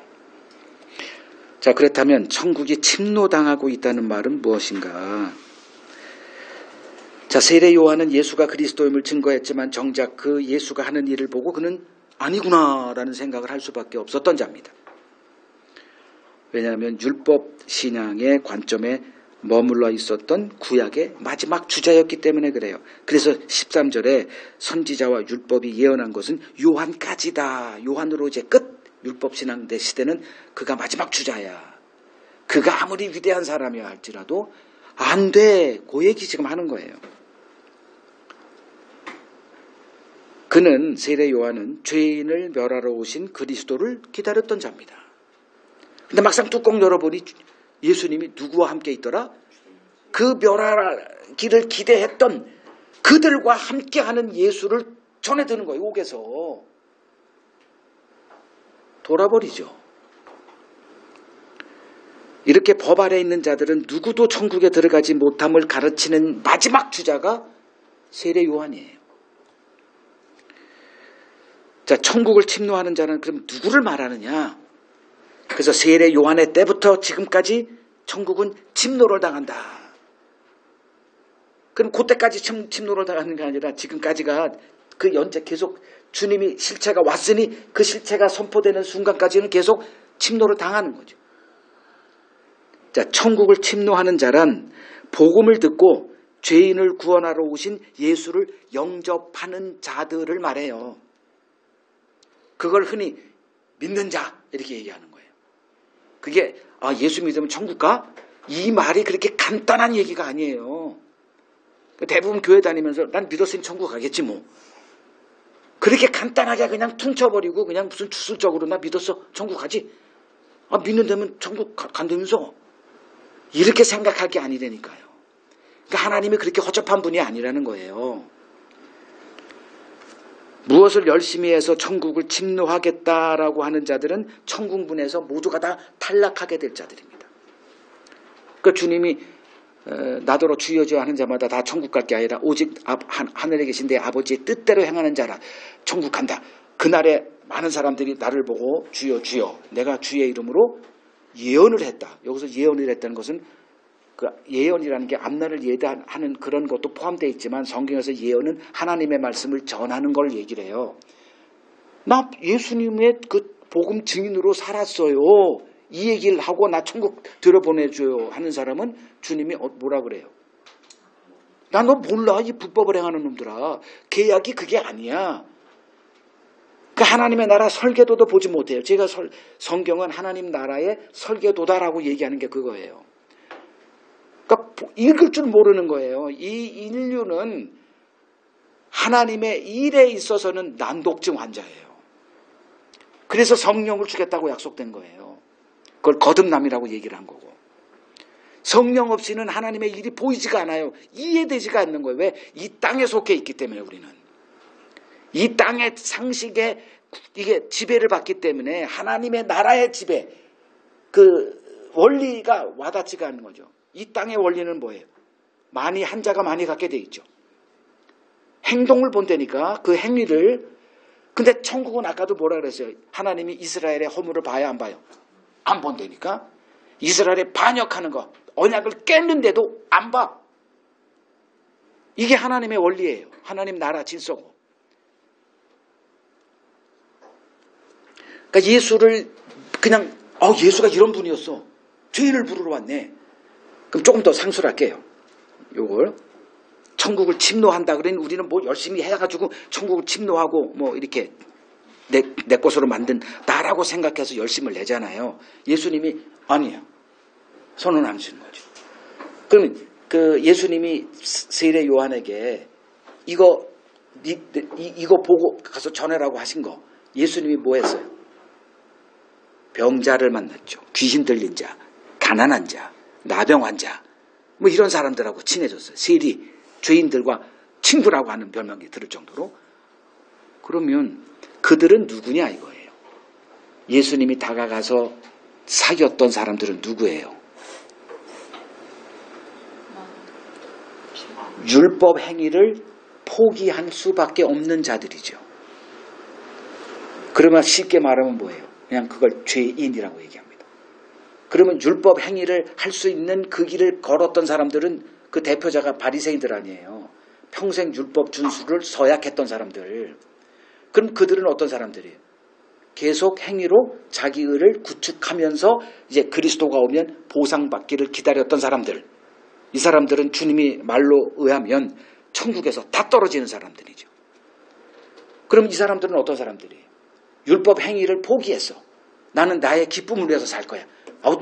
Speaker 1: 자, 그렇다면 천국이 침노당하고 있다는 말은 무엇인가? 자, 세례 요한은 예수가 그리스도임을 증거했지만 정작 그 예수가 하는 일을 보고 그는 아니구나라는 생각을 할 수밖에 없었던 자입니다. 왜냐하면 율법 신앙의 관점에 머물러 있었던 구약의 마지막 주자였기 때문에 그래요. 그래서 13절에 선지자와 율법이 예언한 것은 요한까지다. 요한으로 이제 끝. 율법 신앙 대 시대는 그가 마지막 주자야. 그가 아무리 위대한 사람이야 할지라도 안 돼. 그 얘기 지금 하는 거예요. 그는 세례 요한은 죄인을 멸하러 오신 그리스도를 기다렸던 자입니다. 근데 막상 뚜껑 열어보니 예수님이 누구와 함께 있더라? 그 멸하기를 기대했던 그들과 함께하는 예수를 전해드는 거예요. 옥에서. 돌아버리죠. 이렇게 법 아래 있는 자들은 누구도 천국에 들어가지 못함을 가르치는 마지막 주자가 세례 요한이에요. 자, 천국을 침노하는 자는 그럼 누구를 말하느냐? 그래서 세례 요한의 때부터 지금까지 천국은 침노를 당한다. 그럼 그때까지 침노를 당하는 게 아니라 지금까지가 그 연재 계속 주님이 실체가 왔으니 그 실체가 선포되는 순간까지는 계속 침노를 당하는 거죠. 자, 천국을 침노하는 자란 복음을 듣고 죄인을 구원하러 오신 예수를 영접하는 자들을 말해요. 그걸 흔히 믿는 자 이렇게 얘기하는 거예요. 그게 예수 믿으면 천국 가? 이 말이 그렇게 간단한 얘기가 아니에요. 대부분 교회 다니면서 난 믿었으니 천국 가겠지 뭐. 그렇게 간단하게 그냥 퉁쳐버리고 그냥 무슨 주술적으로 나 믿었어 천국 가지. 믿는다면 천국 간다면서. 이렇게 생각할 게 아니라니까요. 그러니까 하나님이 그렇게 허접한 분이 아니라는 거예요. 무엇을 열심히 해서 천국을 침노하겠다라고 하는 자들은 천국문에서 모두가 다 탈락하게 될 자들입니다. 그러니까 주님이 나더러 주여 주여 하는 자마다 다 천국 갈 게 아니라 오직 하늘에 계신 내 아버지의 뜻대로 행하는 자라 천국 간다. 그날에 많은 사람들이 나를 보고 주여 주여 내가 주의 이름으로 예언을 했다. 여기서 예언을 했다는 것은 그 예언이라는 게 앞날을 예언하는 그런 것도 포함되어 있지만 성경에서 예언은 하나님의 말씀을 전하는 걸 얘기를 해요. 나 예수님의 그 복음 증인으로 살았어요. 이 얘기를 하고 나 천국 들여보내줘요 하는 사람은 주님이 뭐라 그래요? 나 너 몰라 이 불법을 행하는 놈들아. 계약이 그게 아니야. 그 하나님의 나라 설계도도 보지 못해요. 제가 성경은 하나님 나라의 설계도다라고 얘기하는 게 그거예요. 그러니까 읽을 줄 모르는 거예요. 이 인류는 하나님의 일에 있어서는 난독증 환자예요. 그래서 성령을 주겠다고 약속된 거예요. 그걸 거듭남이라고 얘기를 한 거고. 성령 없이는 하나님의 일이 보이지가 않아요. 이해되지가 않는 거예요. 왜? 이 땅에 속해 있기 때문에 우리는. 이 땅의 상식에 이게 지배를 받기 때문에 하나님의 나라의 지배, 그 원리가 와닿지가 않는 거죠. 이 땅의 원리는 뭐예요? 많이 한 자가 많이 갖게 돼 있죠. 행동을 본다니까 그 행위를. 근데 천국은 아까도 뭐라 그랬어요? 하나님이 이스라엘의 허물을 봐야 안 봐요? 안 본다니까. 이스라엘에 반역하는 거, 언약을 깼는데도 안 봐. 이게 하나님의 원리예요. 하나님 나라 질서고. 그러니까 예수를 그냥 예수가 이런 분이었어. 죄인을 부르러 왔네. 그럼 조금 더 상수를 할게요. 요걸 천국을 침노한다 그러니 우리는 뭐 열심히 해가지고 천국을 침노하고 뭐 이렇게 내 것으로 만든 나라고 생각해서 열심을 내잖아요. 예수님이 아니에요. 손은 안 주는 거죠. 그러면 그 예수님이 세례 요한에게 이거 보고 가서 전해라고 하신 거 예수님이 뭐 했어요? 병자를 만났죠. 귀신 들린 자, 가난한 자, 나병 환자 뭐 이런 사람들하고 친해졌어요. 세리, 죄인들과 친구라고 하는 별명이 들을 정도로. 그러면 그들은 누구냐 이거예요. 예수님이 다가가서 사귀었던 사람들은 누구예요? 율법 행위를 포기한 수밖에 없는 자들이죠. 그러면 쉽게 말하면 뭐예요? 그냥 그걸 죄인이라고 얘기합니다. 그러면 율법 행위를 할 수 있는 그 길을 걸었던 사람들은 그 대표자가 바리새인들 아니에요. 평생 율법 준수를 서약했던 사람들. 그럼 그들은 어떤 사람들이에요? 계속 행위로 자기 의를 구축하면서 이제 그리스도가 오면 보상받기를 기다렸던 사람들. 이 사람들은 주님이 말로 의하면 천국에서 다 떨어지는 사람들이죠. 그럼 이 사람들은 어떤 사람들이에요? 율법 행위를 포기했어. 나는 나의 기쁨을 위해서 살 거야.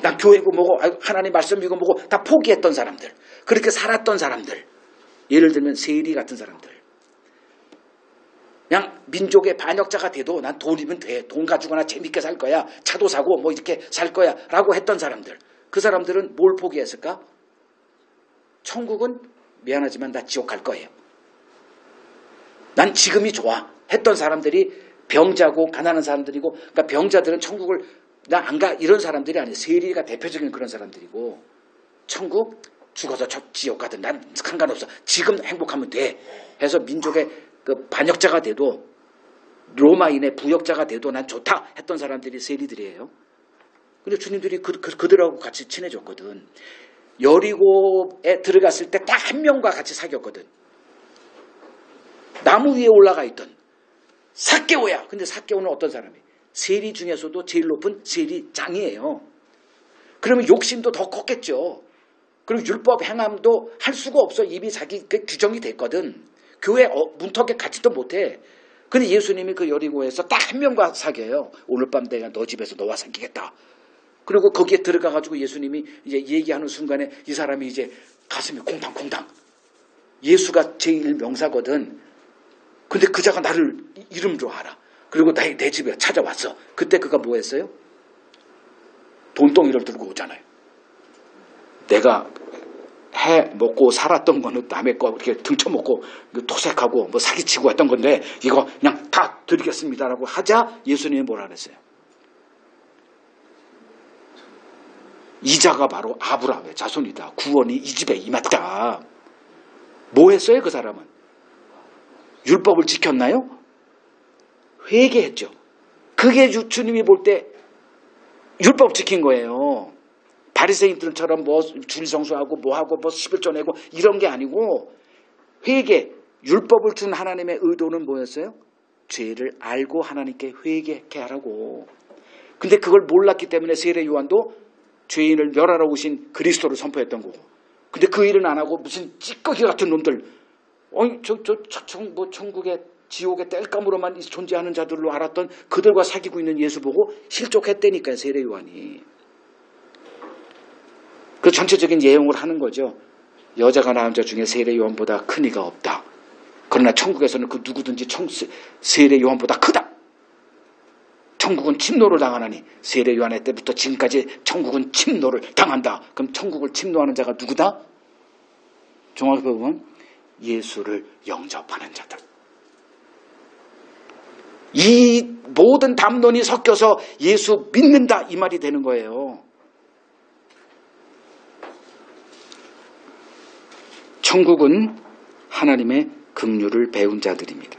Speaker 1: 난 교회고 뭐고 하나님 말씀이고 뭐고 다 포기했던 사람들. 그렇게 살았던 사람들. 예를 들면 세리 같은 사람들. 그냥 민족의 반역자가 돼도 난 돈이면 돼. 돈 가지고나 재밌게 살 거야. 차도 사고 뭐 이렇게 살 거야 라고 했던 사람들. 그 사람들은 뭘 포기했을까? 천국은 미안하지만 나 지옥 갈 거예요. 난 지금이 좋아 했던 사람들이 병자고 가난한 사람들이고, 그러니까 병자들은 천국을 나 안 가 이런 사람들이 아니에요. 세리가 대표적인 그런 사람들이고, 천국 죽어서 지옥 가든 난 상관없어. 지금 행복하면 돼 해서 민족의 그 반역자가 돼도, 로마인의 부역자가 돼도 난 좋다 했던 사람들이 세리들이에요. 근데 주님들이 그들하고 같이 친해졌거든. 여리고에 들어갔을 때 딱 한 명과 같이 사귀었거든. 나무 위에 올라가 있던 삭개오야. 근데 삭개오는 어떤 사람이에요? 세리 중에서도 제일 높은 세리장이에요. 그러면 욕심도 더 컸겠죠. 그리고 율법 행함도 할 수가 없어. 이미 자기 규정이 됐거든. 교회 문턱에 가지도 못해. 근데 예수님이 그 여리고에서 딱 한 명과 사귀어요. 오늘 밤 내가 너 집에서 너와 사귀겠다. 그리고 거기에 들어가가지고 예수님이 이제 얘기하는 순간에 이 사람이 이제 가슴이 콩당콩당. 예수가 제일 명사거든. 근데 그 자가 나를 이름으로 알아. 그리고 내 집에 찾아왔어. 그때 그가 뭐 했어요? 돈덩이를 들고 오잖아요. 내가 해 먹고 살았던 거는 남의 거 이렇게 등쳐먹고 토색하고 뭐 사기치고 했던 건데 이거 그냥 다 드리겠습니다라고 하자 예수님이 뭐라 그랬어요? 이자가 바로 아브라함의 자손이다. 구원이 이 집에 임했다. 뭐 했어요 그 사람은? 율법을 지켰나요? 회개했죠. 그게 주님이 볼 때 율법 지킨 거예요. 바리새인들처럼 뭐 주일성수하고 뭐하고 뭐 11조 내고 이런 게 아니고 회개, 율법을 준 하나님의 의도는 뭐였어요? 죄를 알고 하나님께 회개케 하라고. 근데 그걸 몰랐기 때문에 세례 요한도 죄인을 멸하러 오신 그리스도를 선포했던 거고. 근데 그 일은 안 하고 무슨 찌꺼기 같은 놈들, 천국의 지옥의 땔감으로만 존재하는 자들로 알았던 그들과 사귀고 있는 예수 보고 실족했다니까요, 세례 요한이. 그 전체적인 예용을 하는 거죠. 여자가 낳은 자 중에 세례 요한보다 큰 이가 없다. 그러나 천국에서는 그 누구든지 세례 요한보다 크다. 천국은 침노를 당하나니 세례 요한의 때부터 지금까지 천국은 침노를 당한다. 그럼 천국을 침노하는 자가 누구다? 정확히 보면 예수를 영접하는 자들. 이 모든 담론이 섞여서 예수 믿는다 이 말이 되는 거예요. 천국은 하나님의 긍휼을 배운 자들입니다.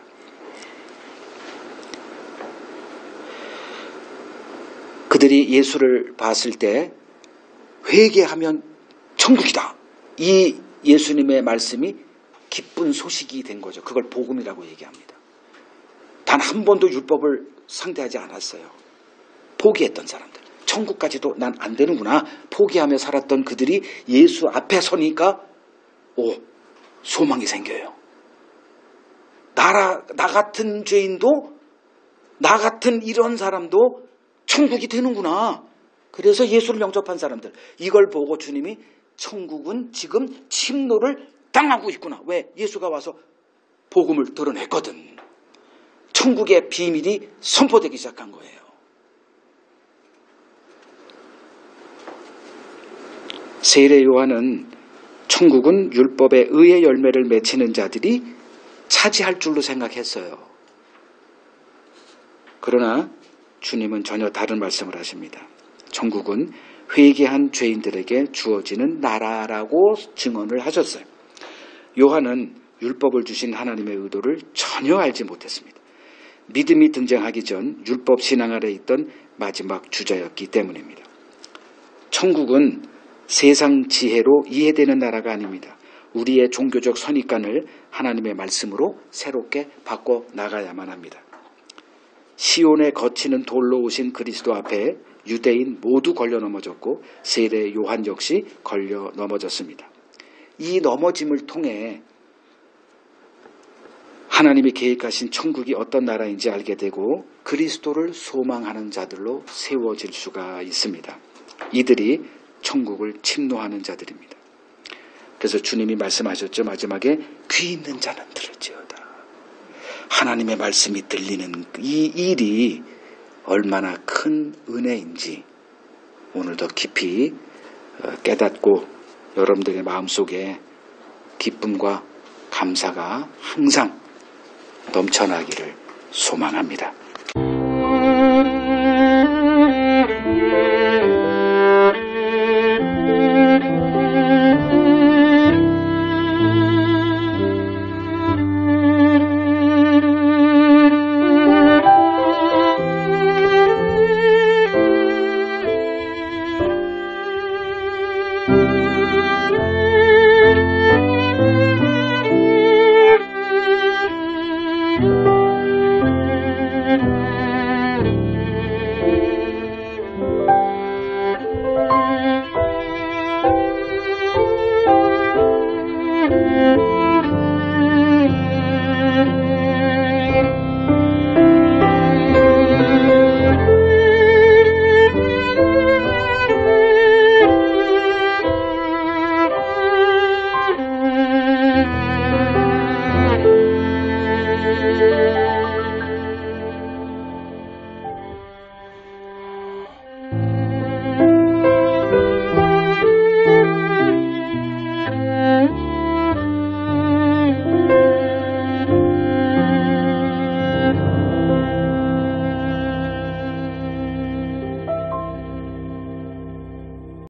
Speaker 1: 그들이 예수를 봤을 때 회개하면 천국이다. 이 예수님의 말씀이 기쁜 소식이 된 거죠. 그걸 복음이라고 얘기합니다. 단 한 번도 율법을 상대하지 않았어요. 포기했던 사람들. 천국까지도 난 안 되는구나. 포기하며 살았던 그들이 예수 앞에 서니까 소망이 생겨요. 나 같은 죄인도, 나 같은 이런 사람도 천국이 되는구나. 그래서 예수를 영접한 사람들. 이걸 보고 주님이 천국은 지금 침노를 당하고 있구나. 왜? 예수가 와서 복음을 드러냈거든. 천국의 비밀이 선포되기 시작한 거예요. 세례 요한은 천국은 율법의 의의 열매를 맺히는 자들이 차지할 줄로 생각했어요. 그러나 주님은 전혀 다른 말씀을 하십니다. 천국은 회개한 죄인들에게 주어지는 나라라고 증언을 하셨어요. 요한은 율법을 주신 하나님의 의도를 전혀 알지 못했습니다. 믿음이 등장하기 전 율법 신앙 아래 있던 마지막 주자였기 때문입니다. 천국은 세상 지혜로 이해되는 나라가 아닙니다. 우리의 종교적 선입관을 하나님의 말씀으로 새롭게 바꿔 나가야만 합니다. 시온에 거치는 돌로 오신 그리스도 앞에 유대인 모두 걸려 넘어졌고 세례 요한 역시 걸려 넘어졌습니다. 이 넘어짐을 통해 하나님이 계획하신 천국이 어떤 나라인지 알게 되고 그리스도를 소망하는 자들로 세워질 수가 있습니다. 이들이 천국을 침노하는 자들입니다. 그래서 주님이 말씀하셨죠. 마지막에 귀 있는 자는 들을지어다. 하나님의 말씀이 들리는 이 일이 얼마나 큰 은혜인지 오늘 더 깊이 깨닫고 여러분들의 마음속에 기쁨과 감사가 항상 넘쳐나기를 소망합니다.